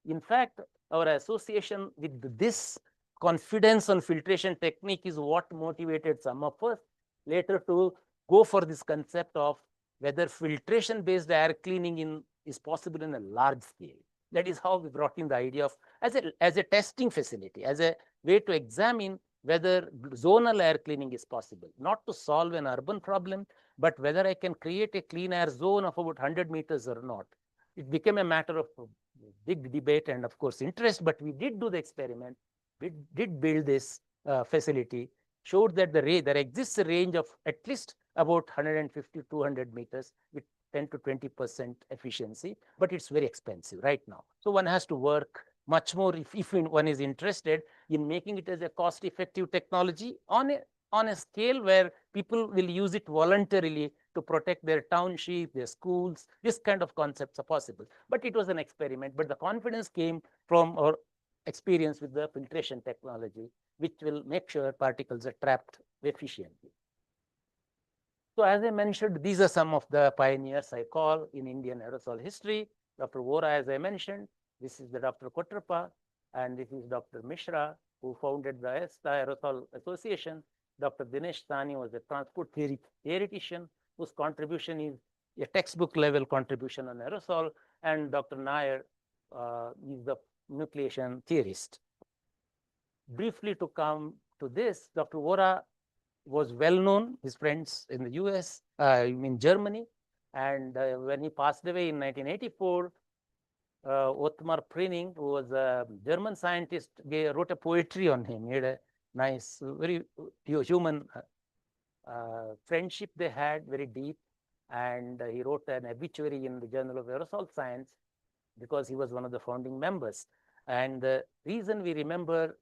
In fact, our association with this confidence on filtration technique is what motivated some of us later to go for this concept of whether filtration-based air cleaning is possible in a large scale. That is how we brought in the idea of as a testing facility, as a way to examine whether zonal air cleaning is possible, not to solve an urban problem, but whether I can create a clean air zone of about 100 meters or not. It became a matter of big debate and, of course, interest, but we did do the experiment. We did build this facility, showed that there exists a range of at least about 150 200 meters with 10 to 20% efficiency, but it's very expensive right now. So one has to work much more if one is interested in making it as a cost-effective technology on a scale where people will use it voluntarily to protect their township, their schools. This kind of concepts are possible. But it was an experiment. But the confidence came from our experience with the filtration technology, which will make sure particles are trapped efficiently. So as I mentioned, these are some of the pioneers I call in Indian aerosol history. Dr. Vora, as I mentioned, this is the Dr. Kotrappa, and this is Dr. Mishra, who founded the Aerosol Association. Dr. Dinesh Sani was a transport theoretician, whose contribution is a textbook level contribution on aerosol, and Dr. Nair is the nucleation theorist. Briefly to come to this, Dr. Vora was well known, his friends in the US, in Germany. And when he passed away in 1984, Ottmar Prinning, who was a German scientist, wrote a poetry on him. He had a nice, very human friendship they had, very deep. And he wrote an obituary in the Journal of Aerosol Science because he was one of the founding members. And the reason we remember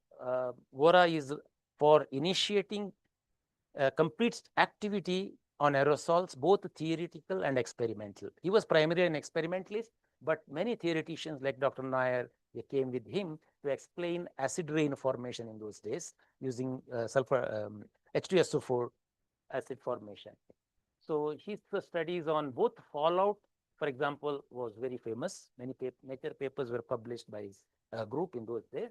Vora is for initiating complete activity on aerosols, both theoretical and experimental. He was primarily an experimentalist, but many theoreticians like Dr. Nair, they came with him to explain acid rain formation in those days using sulfur H2SO4 acid formation. So his studies on both fallout, for example, was very famous. Many major papers were published by his group in those days.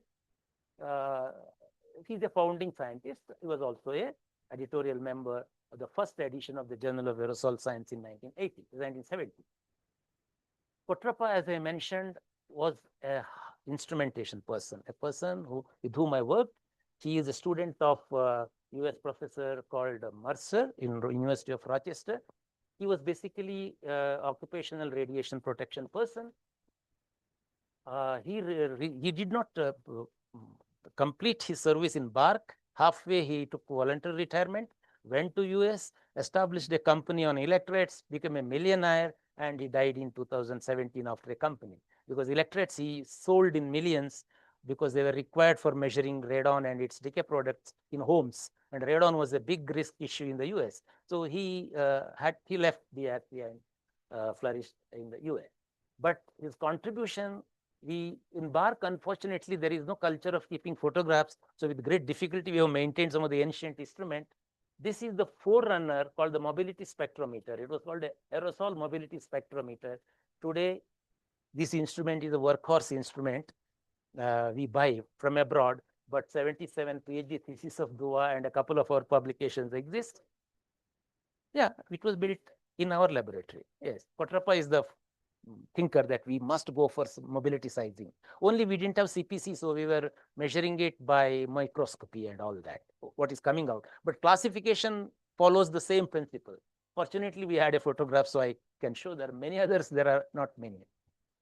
He's a founding scientist. He was also a editorial member of the first edition of the Journal of Aerosol Science in 1970. Kotrappa, as I mentioned, was an instrumentation person, a person with whom I worked. He is a student of US professor called Mercer in University of Rochester. He was basically occupational radiation protection person. He did not complete his service in BARC. Halfway, he took voluntary retirement, went to US, established a company on electrolytes, became a millionaire, and he died in 2017 after a company. Because electrolytes he sold in millions because they were required for measuring radon and its decay products in homes. And radon was a big risk issue in the US. So he left the RPI and flourished in the US. But his contribution, in BARC, unfortunately, there is no culture of keeping photographs. So with great difficulty, we have maintained some of the ancient instruments. This is the forerunner called the mobility spectrometer. It was called the aerosol mobility spectrometer. Today, this instrument is a workhorse instrument. we buy from abroad, but 77 PhD theses of Dua and a couple of our publications exist. Yeah, it was built in our laboratory. Yes, Kotrappa is the thinker that we must go for mobility sizing. Only we didn't have CPC, so we were measuring it by microscopy and all that, what is coming out. But classification follows the same principle. Fortunately, we had a photograph, so I can show there are many others, there are not many.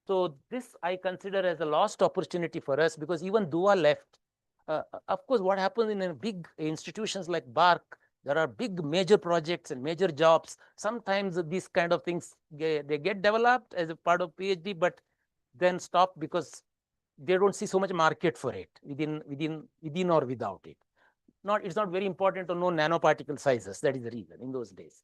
So this I consider as a lost opportunity for us, because even Dua left. Of course, what happens in a big institutions like BARC, there are big major projects and major jobs. Sometimes these kind of things, they get developed as a part of PhD, but then stop because they don't see so much market for it within or without it. It's not very important to know nanoparticle sizes. That is the reason in those days.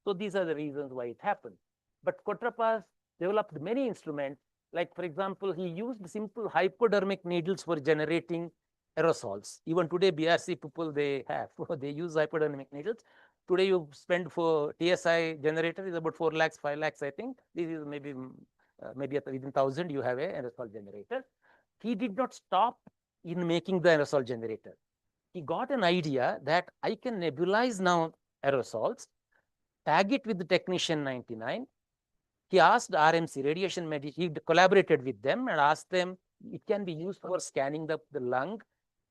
So these are the reasons why it happened. But Kotrappa developed many instruments. Like, for example, he used simple hypodermic needles for generating aerosols. Even today, BRC people, they use hypodermic needles. Today, you spend for TSI generator is about 4 lakhs, 5 lakhs, I think. This is maybe within 1,000, you have a aerosol generator. He did not stop in making the aerosol generator. He got an idea that I can nebulize now aerosols, tag it with the technetium 99. He asked RMC, radiation medicine, he collaborated with them and asked them, it can be used for scanning the lung,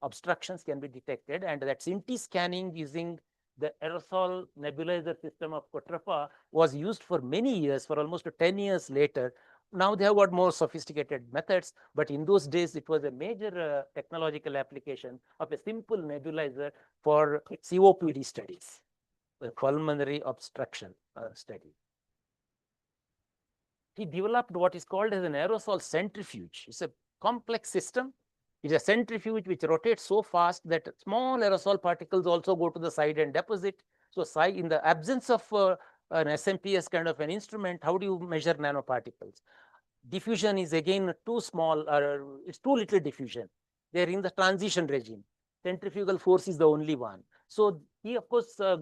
obstructions can be detected, and that CT scanning using the aerosol nebulizer system of Kotrappa was used for many years, for almost 10 years later. Now they have got more sophisticated methods, but in those days it was a major technological application of a simple nebulizer for COPD studies, pulmonary obstruction study. He developed what is called as an aerosol centrifuge. It's a complex system. It's a centrifuge which rotates so fast that small aerosol particles also go to the side and deposit. So in the absence of an SMPS kind of an instrument, how do you measure nanoparticles? Diffusion is again too small, or it's too little diffusion. They're in the transition regime. Centrifugal force is the only one. So he, of course, sort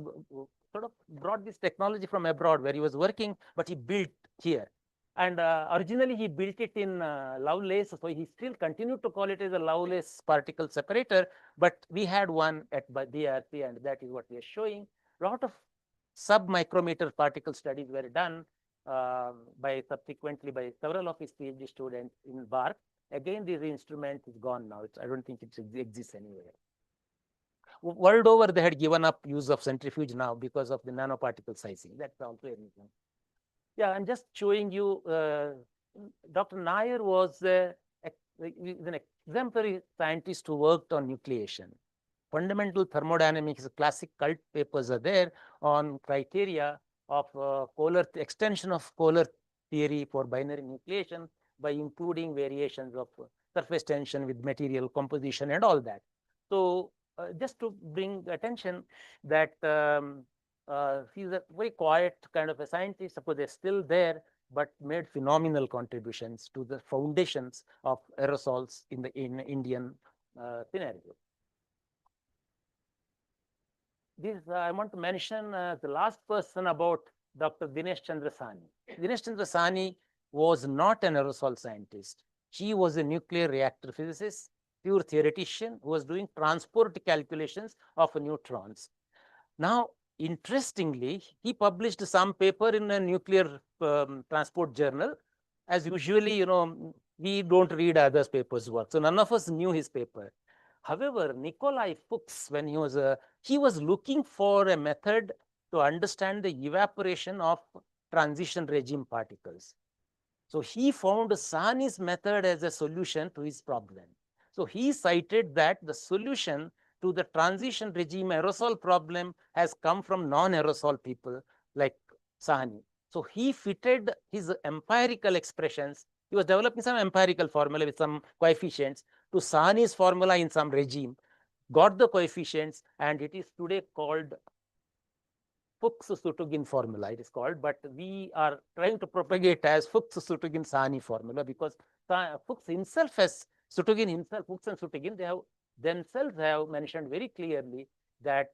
of brought this technology from abroad where he was working, but he built here. And originally he built it in Lovelace, so he still continued to call it as a Lovelace particle separator, but we had one at BRC, and that is what we are showing. A lot of sub-micrometer particle studies were done subsequently by several of his PhD students in BARC. Again, this instrument is gone now. I don't think it exists anywhere. World over, they had given up use of centrifuge now because of the nanoparticle sizing. That's also a reason. Yeah, I'm just showing you. Dr. Nair was an exemplary scientist who worked on nucleation. Fundamental thermodynamics, classic cult papers are there on criteria of extension of Kohler theory for binary nucleation by including variations of surface tension with material composition and all that. So just to bring attention that he's a very quiet kind of a scientist. Suppose they're still there, but made phenomenal contributions to the foundations of aerosols in Indian scenario. I want to mention the last person about Dr. Dinesh Chandra Sahni. Dinesh Chandra Sahni was not an aerosol scientist. She was a nuclear reactor physicist, pure theoretician who was doing transport calculations of neutrons. Now, interestingly, he published some paper in a nuclear transport journal. As usually, we don't read others' papers' work. So none of us knew his paper. However, Nikolai Fuchs, when he was looking for a method to understand the evaporation of transition regime particles. So he found Sahni's method as a solution to his problem. So he cited that the solution to the transition regime aerosol problem has come from non-aerosol people like Sahni. So he fitted his empirical expressions. He was developing some empirical formula with some coefficients to Sahni's formula in some regime, got the coefficients, and it is today called Fuchs-Sutugin formula, it is called, but we are trying to propagate as Fuchs-Sutugin-Sahni formula because Fuchs himself Sutugin himself, Fuchs and Sutugin, they have themselves have mentioned very clearly that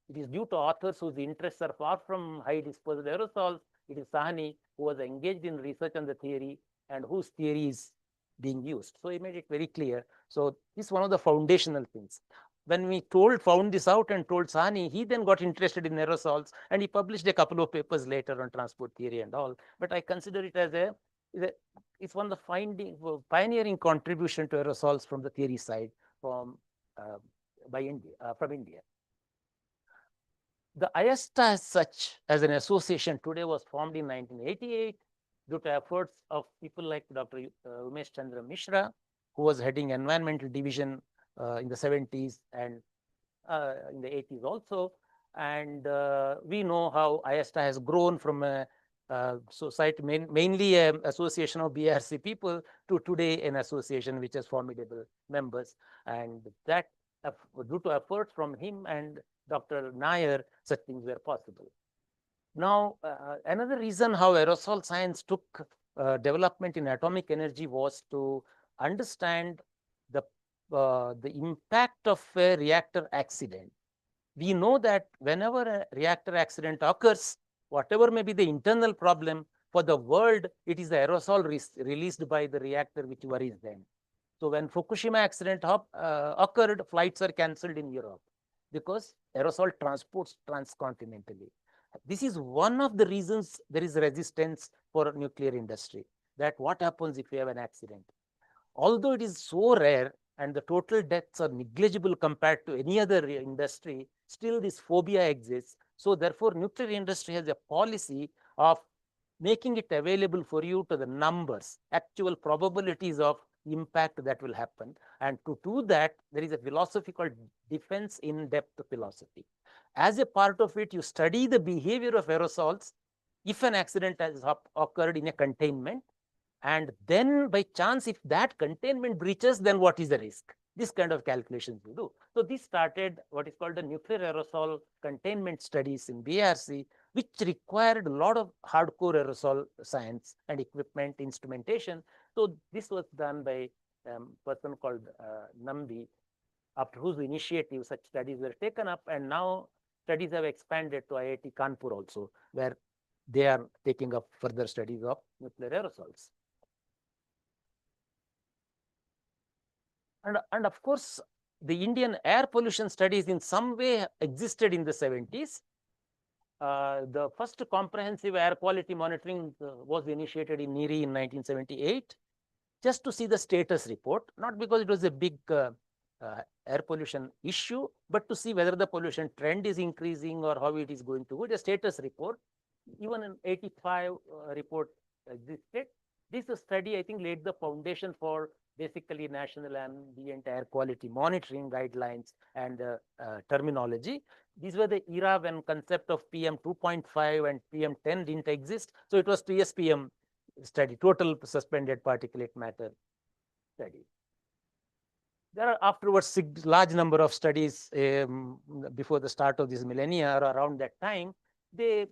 it is due to authors whose interests are far from high dispersed aerosols. It is Sahni who was engaged in research on the theory and whose theory is being used. So he made it very clear. So this is one of the foundational things. When we found this out and told Sahni, he then got interested in aerosols and he published a couple of papers later on transport theory and all. But I consider it as it's one of the pioneering contribution to aerosols from the theory side from India. The IASTA as such, as an association today, was formed in 1988 due to efforts of people like Dr. Umesh Chandra Mishra, who was heading environmental division in the 70s and in the 80s also. And we know how IASTA has grown from a society, mainly an association of BRC people, to today an association which has formidable members. And that, due to efforts from him and Dr. Nair, such things were possible. Now, another reason how aerosol science took development in atomic energy was to understand the impact of a reactor accident. We know that whenever a reactor accident occurs, whatever may be the internal problem, for the world, it is the aerosol released by the reactor which worries them. So when Fukushima accident occurred, flights are cancelled in Europe because aerosol transports transcontinentally. This is one of the reasons there is resistance for nuclear industry, that what happens if you have an accident. Although it is so rare and the total deaths are negligible compared to any other industry, still this phobia exists. So therefore, nuclear industry has a policy of making it available for you to the numbers, actual probabilities of impact that will happen. And to do that, there is a philosophy called defense in depth philosophy. As a part of it, you study the behavior of aerosols if an accident has occurred in a containment, and then by chance, if that containment breaches, then what is the risk? This kind of calculations we do. So this started what is called the nuclear aerosol containment studies in BRC, which required a lot of hardcore aerosol science and equipment instrumentation. So this was done by a person called Nambi, after whose initiative such studies were taken up, and now studies have expanded to IIT Kanpur also, where they are taking up further studies of nuclear aerosols. And of course, the Indian air pollution studies in some way existed in the 70s. The first comprehensive air quality monitoring was initiated in NEERI in 1978, just to see the status report, not because it was a big air pollution issue, but to see whether the pollution trend is increasing or how it is going to go. The status report, even an 85 report existed. This study, I think, laid the foundation for basically national ambient air quality monitoring guidelines and terminology. These were the era when concept of PM 2.5 and PM 10 didn't exist. So it was TSPM study, total suspended particulate matter study. There are afterwards large number of studies before the start of this millennia or around that time. They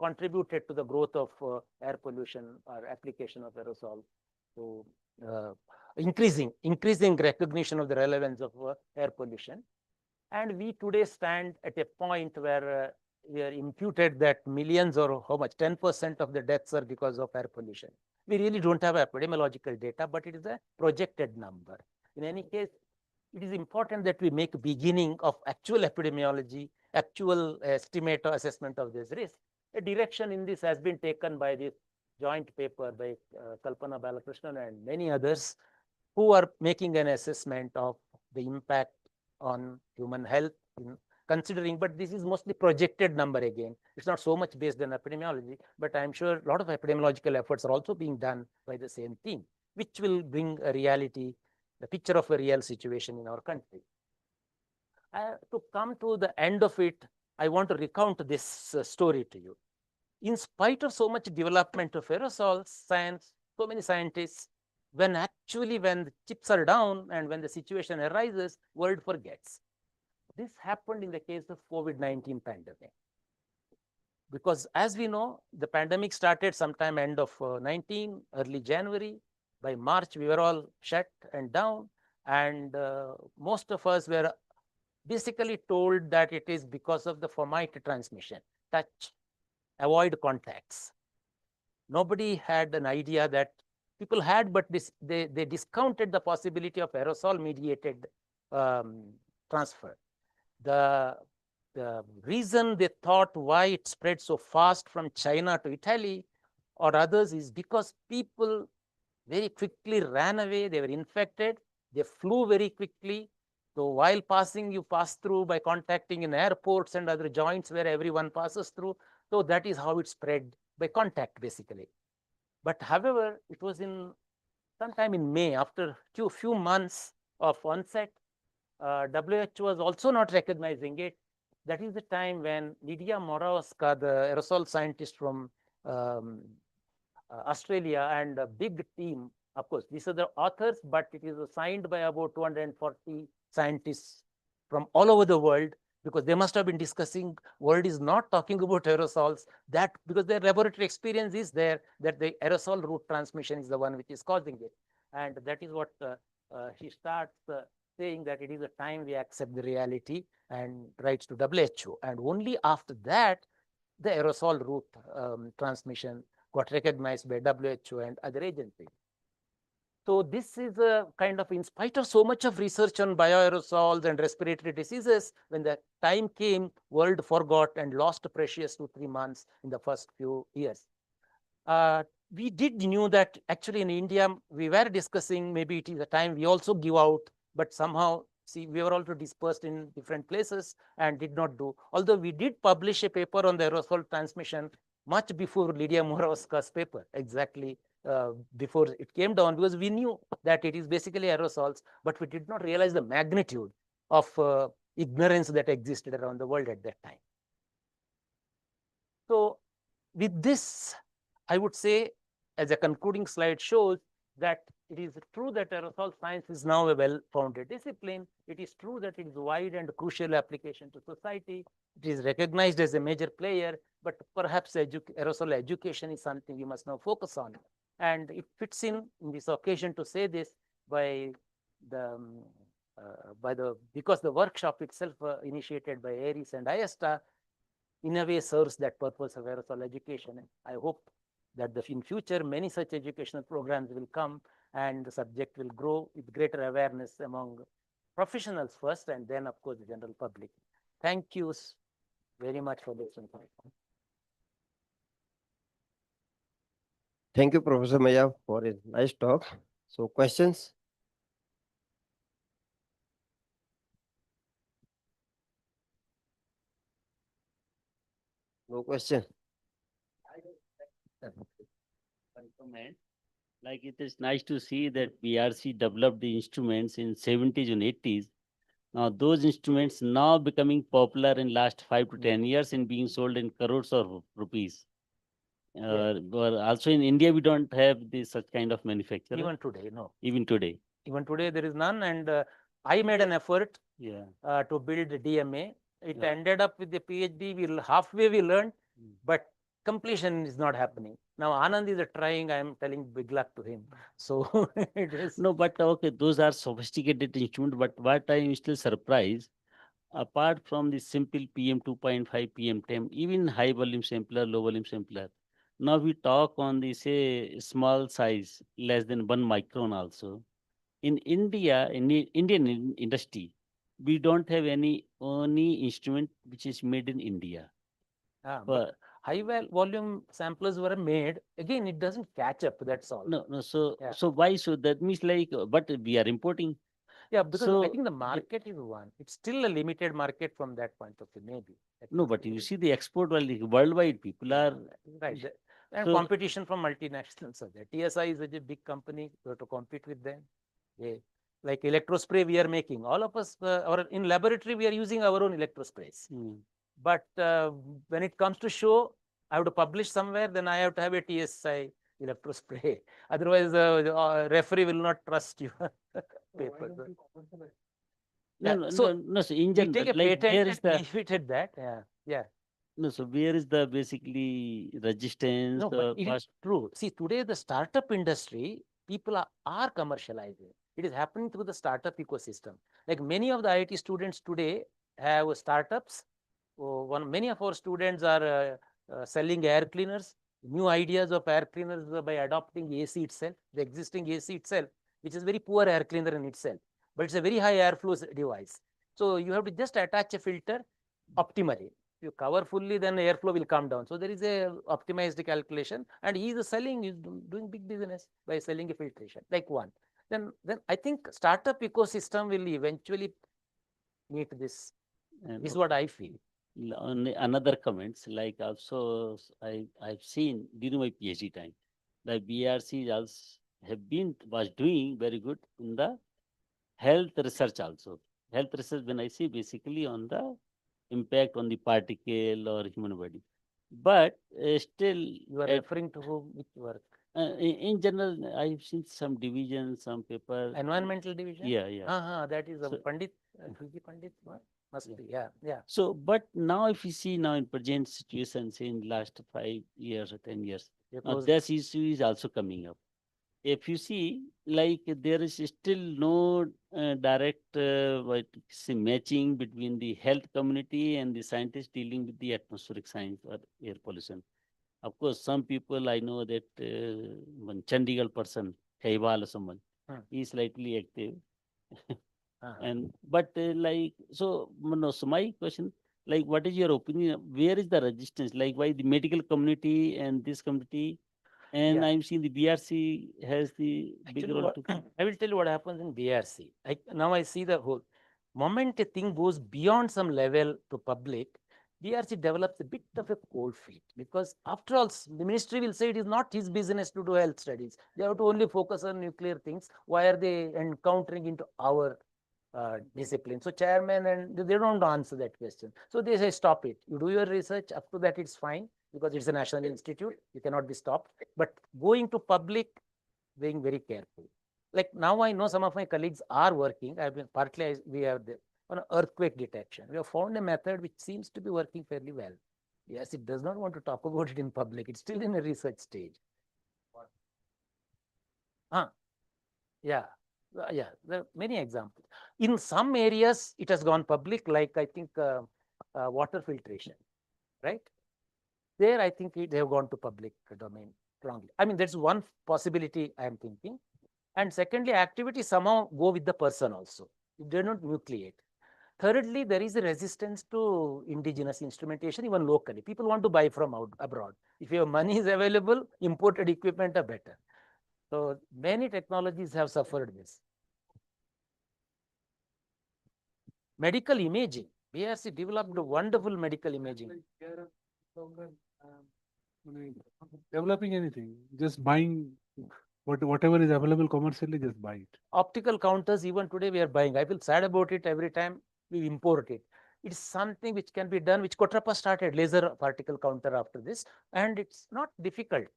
contributed to the growth of air pollution or application of aerosol. So increasing recognition of the relevance of air pollution. And we today stand at a point where we are imputed that millions or how much, 10% of the deaths are because of air pollution. We really don't have epidemiological data, but it is a projected number. In any case, it is important that we make a beginning of actual epidemiology, actual estimate or assessment of this risk. A direction in this has been taken by this joint paper by Kalpana Balakrishnan and many others who are making an assessment of the impact on human health in considering, but this is mostly projected number again. It's not so much based on epidemiology, but I'm sure a lot of epidemiological efforts are also being done by the same team, which will bring a reality, the picture of a real situation in our country. To come to the end of it, I want to recount this story to you. In spite of so much development of aerosol science, so many scientists, when the chips are down and when the situation arises, world forgets. This happened in the case of COVID-19 pandemic. Because as we know, the pandemic started sometime end of 19, early January. By March, we were all shut and down. And most of us were basically told that it is because of the fomite transmission, touch, avoid contacts. Nobody had an idea that people had, but they discounted the possibility of aerosol mediated transfer. The reason they thought why it spread so fast from China to Italy or others is because people very quickly ran away, they were infected, they flew very quickly. So while passing, you pass through by contacting in airports and other joints where everyone passes through. So that is how it spread, by contact basically. But however, it was in sometime in May, after few months of onset, WHO was also not recognizing it. That is the time when Lydia Morawska, the aerosol scientist from Australia, and a big team, of course, these are the authors, but it is signed by about 240 scientists from all over the world, because they must have been discussing, world is not talking about aerosols, that because their laboratory experience is there, that the aerosol route transmission is the one which is causing it. And that is what she starts saying, that it is a time we accept the reality, and writes to WHO. And only after that, the aerosol route transmission got recognized by WHO and other agencies. So this is a kind of, in spite of so much of research on bioaerosols and respiratory diseases, when the time came, world forgot and lost precious 2-3 months in the first few years. We did knew that actually in India, we were discussing maybe it is a time we also give out, but somehow, see, we were also dispersed in different places and did not do. Although we did publish a paper on the aerosol transmission much before Lydia Morawska's paper, exactly before it came down, because we knew that it is basically aerosols, but we did not realize the magnitude of ignorance that existed around the world at that time. So with this, I would say, as a concluding slide shows, that it is true that aerosol science is now a well-founded discipline. It is true that it is wide and crucial application to society. It is recognized as a major player, but perhaps aerosol education is something we must now focus on. And it fits in this occasion to say this by because the workshop itself initiated by ARIS and IESTA in a way serves that purpose of aerosol education. I hope that in future many such educational programs will come, and the subject will grow with greater awareness among professionals first, and then of course the general public. Thank you very much for listening. Thank you, Professor Mayya, for a nice talk. So, questions? No question. Comment. Like, it is nice to see that BRC developed the instruments in 70s and 80s. Now those instruments now becoming popular in last 5 to 10 years and being sold in crores of rupees. But also in India, we don't have this such kind of manufacturer. Even today, no. Even today. Even today, there is none. And I made an effort Yeah. to build a DMA. It Yeah. ended up with the PhD. Halfway we learned, but completion is not happening. Now Anand is trying. I am telling big luck to him. So it is. No, but okay, those are sophisticated instruments. But what I am still surprised, apart from the simple PM 2.5, PM 10, even high volume sampler, low volume sampler. Now we talk on the say small size, less than 1 micron also. In India, in the Indian industry, we don't have any instrument which is made in India. But high volume samplers were made. Again, it doesn't catch up. That's all. No. So why? So that means like, but we are importing. Yeah, because I So think the market is one. It's still a limited market from that point of view, maybe. no, but you see the export worldwide people are right. And so- competition from multinationals. So the TSI is a big company. We have to compete with them. Like electrospray we are making. All of us, in laboratory, we are using our own electrosprays. But when it comes to show, I have to publish somewhere, then I have to have a TSI electrospray. Otherwise, the referee will not trust you. Paper. No. So in we general, take a like, patent where is and the leave it at that. Yeah. no? So where is the basically resistance? No, but it is true. See, today the startup industry, people are commercializing. It is happening through the startup ecosystem. Like many of the IIT students today have startups. Many of our students are selling air cleaners. new ideas of air cleaners by adopting AC itself, the existing AC itself, which is very poor air cleaner in itself, but it's a very high airflow device. So you have to just attach a filter optimally. If you cover fully, then airflow will come down. So there is a optimized calculation, and he is selling, is doing big business by selling a filtration, like one. Then I think startup ecosystem will eventually meet this. And This is what I feel. on another comments, like also I've seen during my PhD time, the BRC also was doing very good in the health research also. Health research, when I see, basically on the impact on the particle or human body. But still, You are referring to whom, which work? in general, I've seen some division, some paper. Environmental division? Yeah. That is a So- Pandit, Fuji Pandit, what? Must be, yeah. So, but now if you see now in present situation, say in last 5 years or 10 years, They now closed- this issue is also coming up. If you see, like there is still no direct what say, matching between the health community and the scientists dealing with the atmospheric science or air pollution. Of course, some people I know that one Chandigarh person, Kaiwal or someone, he is slightly active. And but like so, no, so my question, like, what is your opinion? Where is the resistance? Like, why the medical community and this community? And Yeah. I'm seeing the BRC has the big Actually, role what, to. I will tell you what happens in BRC. Now I see the whole moment a thing goes beyond some level to public, BRC develops a bit of a cold feet, because after all, the ministry will say it is not his business to do health studies. They have to only focus on nuclear things. Why are they encountering into our discipline? So chairman and they don't answer that question. So they say, stop it. You do your research. Up to that, it's fine, because it's a national institute. You cannot be stopped. But going to public, being very careful. Like now I know some of my colleagues are working. I've been partly, we have the on earthquake detection. We have found a method which seems to be working fairly well. Yes, it does not want to talk about it in public. It's still in a research stage. Yeah. Yeah, there are many examples. In some areas, it has gone public, like I think water filtration, right? There, I think they have gone to public domain strongly. I mean, that's one possibility I am thinking. And secondly, activity somehow go with the person also. They don't nucleate. Thirdly, there is a resistance to indigenous instrumentation, even locally. People want to buy from abroad. If your money is available, imported equipment are better. So many technologies have suffered this. Medical imaging. BRC developed wonderful medical imaging. Developing anything, just buying whatever is available commercially, just buy it. Optical counters, even today we are buying. I feel sad about it every time we import it. It's something which can be done, which Kotrappa started, laser particle counter after this, and it's not difficult.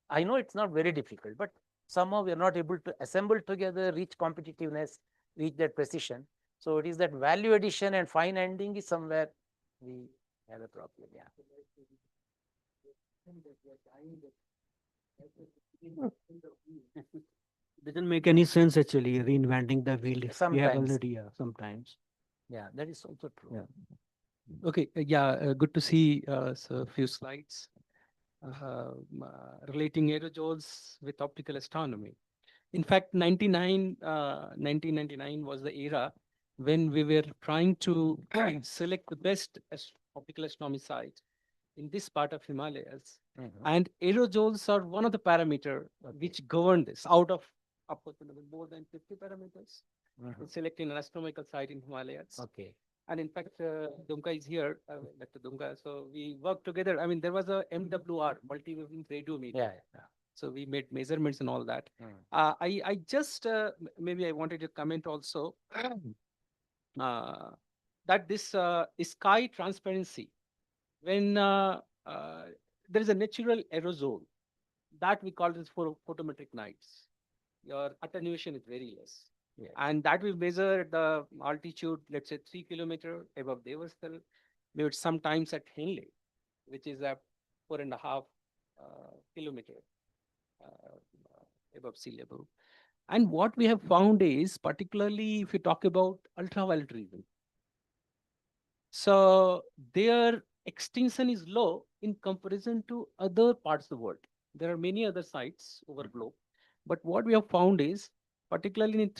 I know it's not very difficult, but somehow we are not able to assemble together, reach competitiveness, reach that precision. So it is that value addition and fine ending is somewhere we have a problem. Yeah. Doesn't make any sense actually reinventing the wheel if we have Sometimes. already sometimes. Yeah, that is also true. Yeah. Okay, good to see so few slides relating aerosols with optical astronomy. In fact, 1999 was the era when we were trying to select the best optical astronomy site in this part of Himalayas. And aerosols are one of the parameter which govern this out of more than 50 parameters in selecting an astronomical site in Himalayas. Okay. And in fact, Dumka is here, Dr. Dumka. So we worked together. I mean, there was a MWR, multi-wavelength radio meter. Yeah. So we made measurements and all that. I just, maybe I wanted to comment also that this sky transparency, when there is a natural aerosol, that we call this for photometric nights. Your attenuation is very less. Yeah. And that we measure at the altitude, let's say 3 kilometers above Devasthal, maybe sometimes at Henley, which is a 4.5 kilometer above sea level. And what we have found is, particularly if you talk about ultraviolet region, so there extinction is low in comparison to other parts of the world. There are many other sites over globe, but what we have found is, particularly in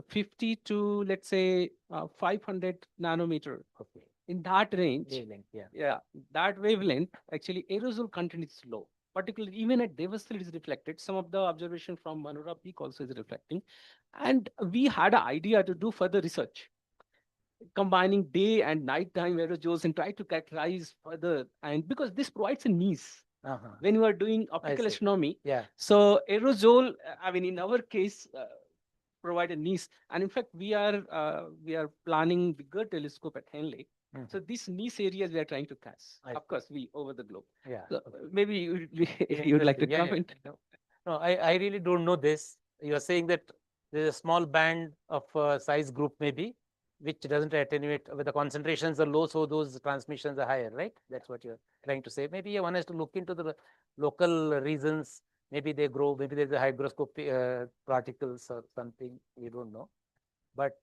50 to let's say 500 nanometer, Okay. in that range, Wavelength, yeah. yeah, that wavelength, actually aerosol content is low. Particularly even at Devastil it is reflected. Some of the observation from Manora Peak also is reflecting. And we had an idea to do further research, combining day and nighttime aerosols and try to characterize further. And because this provides a niche Uh-huh. when you are doing optical see. astronomy. Yeah. So aerosol, I mean, in our case, provide a niche. And in fact, we are planning bigger telescope at Henley. Mhm. So these niche areas we are trying to catch. I Of course, we over the globe. Yeah. So okay. maybe you would like to Interesting. Yeah, yeah. comment. No, I really don't know this. You are saying that there's a small band of size group maybe, which doesn't attenuate where the concentrations are low, so those transmissions are higher, right? That's what you're trying to say. Maybe one has to look into the local reasons. Maybe they grow, maybe there's a hygroscopic particles or something, we don't know. But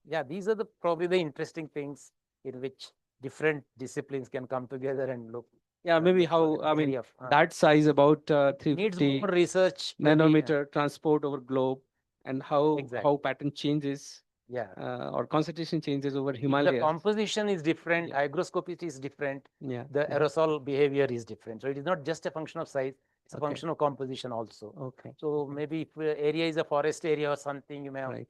yeah, these are probably the interesting things in which different disciplines can come together and look. Yeah, maybe look for how, the I mean, theory of, that size about needs 350 more research. maybe, nanometer transport over globe, and how Exactly. pattern changes Yeah. or concentration changes over If the Himalayas. composition is different, Yeah. hygroscopy is different, Yeah. the yeah. aerosol behavior is different. So it is not just a function of size, it's a Okay. function of composition also. Okay. So maybe if area is a forest area or something, you may have, Right.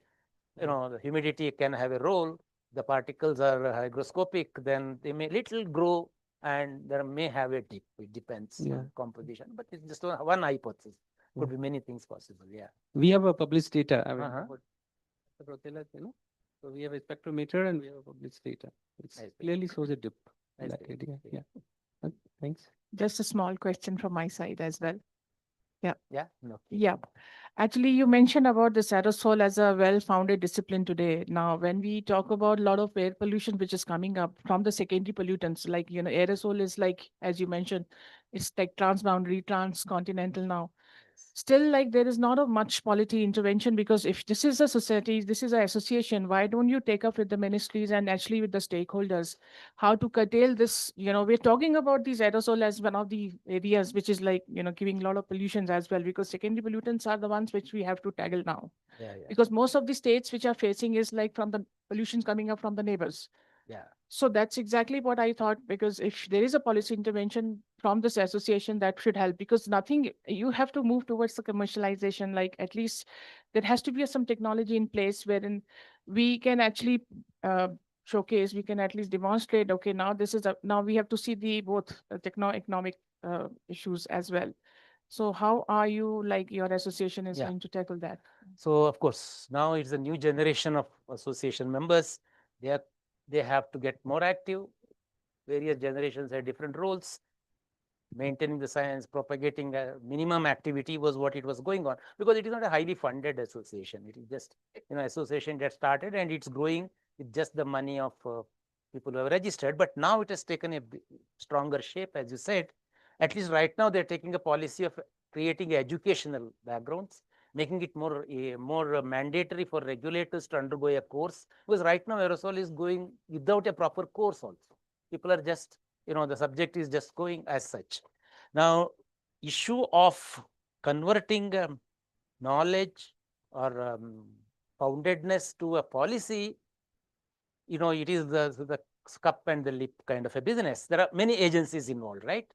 the humidity can have a role. The particles are hygroscopic, then they may little grow and there may have a dip. It depends Yeah. on composition, but it's just one hypothesis. Could be many things possible. Yeah. We have a published data. I mean, Uh-huh. about the Rotella, So we have a spectrometer and we have a published data. It I see. clearly shows a dip in I that see. area. Okay. Yeah. Thanks. Just a small question from my side as well. Yeah. No. Yeah. Actually, you mentioned about this aerosol as a well-founded discipline today. Now, when we talk about a lot of air pollution which is coming up from the secondary pollutants, like, aerosol is like, as you mentioned, it's like transboundary, transcontinental now. Still, like, there is not a much policy intervention, because if this is a society, this is an association, why don't you take up with the ministries and actually with the stakeholders how to curtail this? We're talking about these aerosol as one of the areas which is like, giving a lot of pollutions as well, because secondary pollutants are the ones which we have to tackle now. Yeah. Because most of the states which are facing is like from the pollutions coming up from the neighbors. Yeah. So that's exactly what I thought, because if there is a policy intervention from this association, that should help, because nothing, you have to move towards the commercialization. Like, at least there has to be some technology in place wherein we can actually showcase, we can at least demonstrate, okay, now this is now we have to see the both techno-economic issues as well. So how are you, like, your association is Yeah. going to tackle that? So of course, now it's a new generation of association members. They have to get more active. Various generations had different roles. Maintaining the science, propagating a minimum activity was what it was going on, because it is not a highly funded association. It is just, association that started and it's growing with just the money of people who have registered. But now it has taken a stronger shape, as you said. At least right now, they're taking a policy of creating educational backgrounds, making it more mandatory for regulators to undergo a course, because right now aerosol is going without a proper course also. People are just, the subject is just going as such. Now, issue of converting knowledge or foundedness to a policy, it is the cup and the lip kind of a business. There are many agencies involved, right?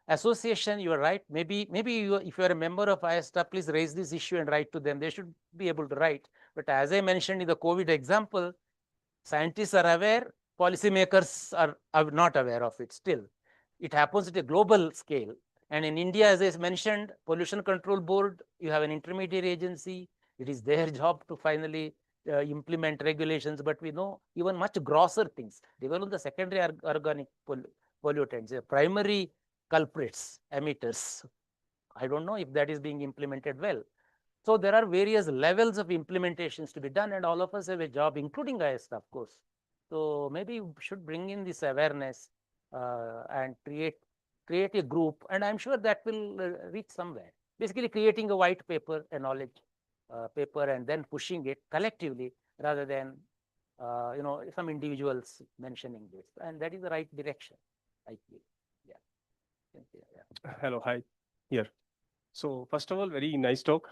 Association, you are right. Maybe if you are a member of ISTA, please raise this issue and write to them. They should be able to write. But as I mentioned in the COVID example, scientists are aware, policymakers are not aware of it still. It happens at a global scale. And in India, as I mentioned, Pollution Control Board, you have an intermediate agency. It is their job to finally implement regulations. But we know even much grosser things. Develop the secondary organic pollutants, the primary culprits, emitters. I don't know if that is being implemented well. So there are various levels of implementations to be done, and all of us have a job, including ISTA, of course. So maybe we should bring in this awareness and create a group, and I'm sure that will reach somewhere. Basically, creating a white paper, a knowledge paper, and then pushing it collectively rather than some individuals mentioning this, and that is the right direction, I feel. Yeah. Thank you. Yeah. Hello, hi. Here. So first of all, very nice talk.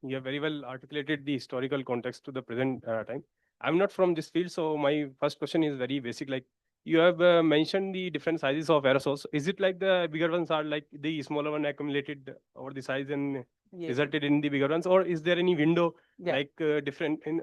You have very well articulated the historical context to the present time. I'm not from this field, so my first question is very basic. Like you have mentioned the different sizes of aerosols. Is it like the bigger ones are like the smaller one accumulated over the size and Yes. resulted in the bigger ones, or is there any window Yeah. like different in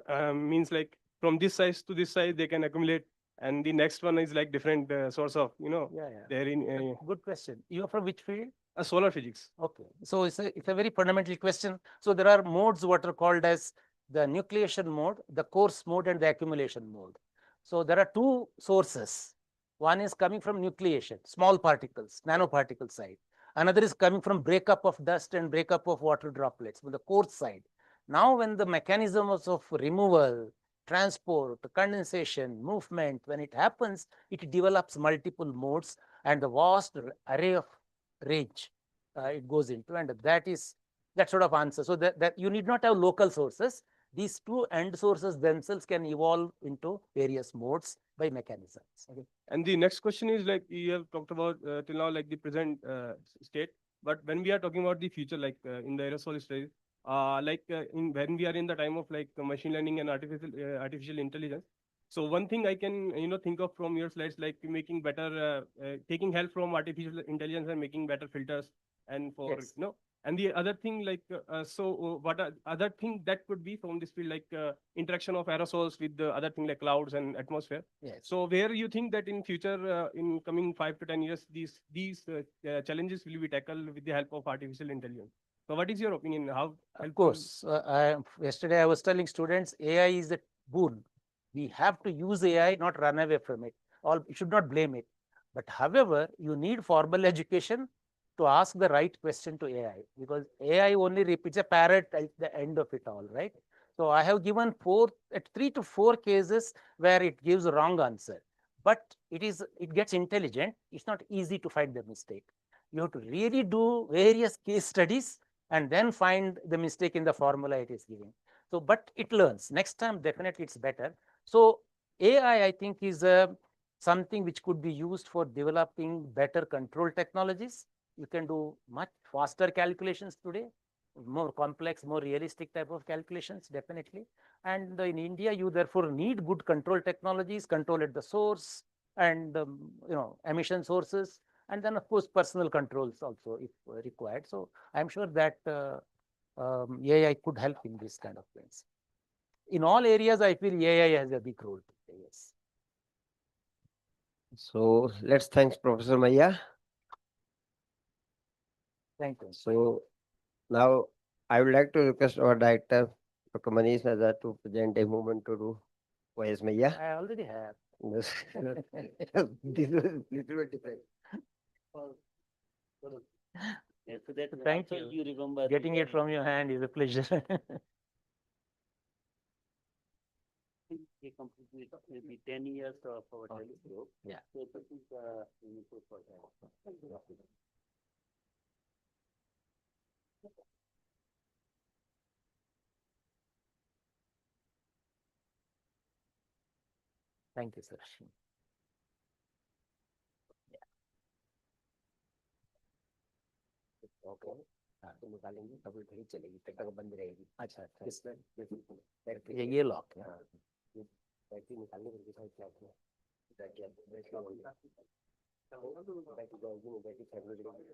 means like from this size to this size they can accumulate, and the next one is like different source of Yeah, yeah. they're in Good question. You are from which field? solar physics. Okay, so it's a very fundamental question. So there are modes what are called as the nucleation mode, the coarse mode, and the accumulation mode. So there are two sources. One is coming from nucleation, small particles, nanoparticle side. Another is coming from breakup of dust and breakup of water droplets from the coarse side. Now, when the mechanisms of removal, transport, condensation, movement, when it happens, it develops multiple modes and the vast array of range it goes into, and that is that sort of answer. So that you need not have local sources. These two end sources themselves can evolve into various modes by mechanisms. Okay. And the next question is like you have talked about till now like the present state, but when we are talking about the future, like in the aerosol stage, in when we are in the time of like machine learning and artificial intelligence. So one thing I can think of from your slides, like making better, taking help from artificial intelligence and making better filters, and for Yes. and the other thing like what are other thing that could be from this field, like interaction of aerosols with the other thing like clouds and atmosphere. Yes. So where you think that in future, in coming 5 to 10 years, these challenges will be tackled with the help of artificial intelligence? So what is your opinion? How Of helpful- course, yesterday I was telling students AI is a boon. We have to use AI, not run away from it. You should not blame it. But however, you need formal education to ask the right question to AI, because AI only repeats a parrot at the end of it all, right? So I have given 3 to 4 cases where it gives a wrong answer, but it gets intelligent. It's not easy to find the mistake. You have to really do various case studies and then find the mistake in the formula it is giving. So, but it learns. Next time, definitely it's better. So, AI, I think, is something which could be used for developing better control technologies. You can do much faster calculations today, more complex, more realistic type of calculations, definitely. And in India, you therefore need good control technologies, control at the source, and emission sources, and then of course personal controls also if required. So I'm sure that AI could help in this kind of things. In all areas, I feel AI has a big role to play. Yes. So let's thanks Professor Mayya. Thank you. So now I would like to request our director, Dr. Manish Nazar, to present a movement to do YS Mayya. I already have. This this is little bit different. Yeah, so that Thank also you. remember Getting it from your hand is a pleasure. we completed maybe 10 years of our telescope. Yeah. So this is input for that. Thank you, sir. Okay हाँ तो निकालेंगे कभी घड़ी चलेगी तब तक बंद रहेगी अच्छा अच्छा ये लॉक है बैटरी निकालने के लिए क्या किया बैटरी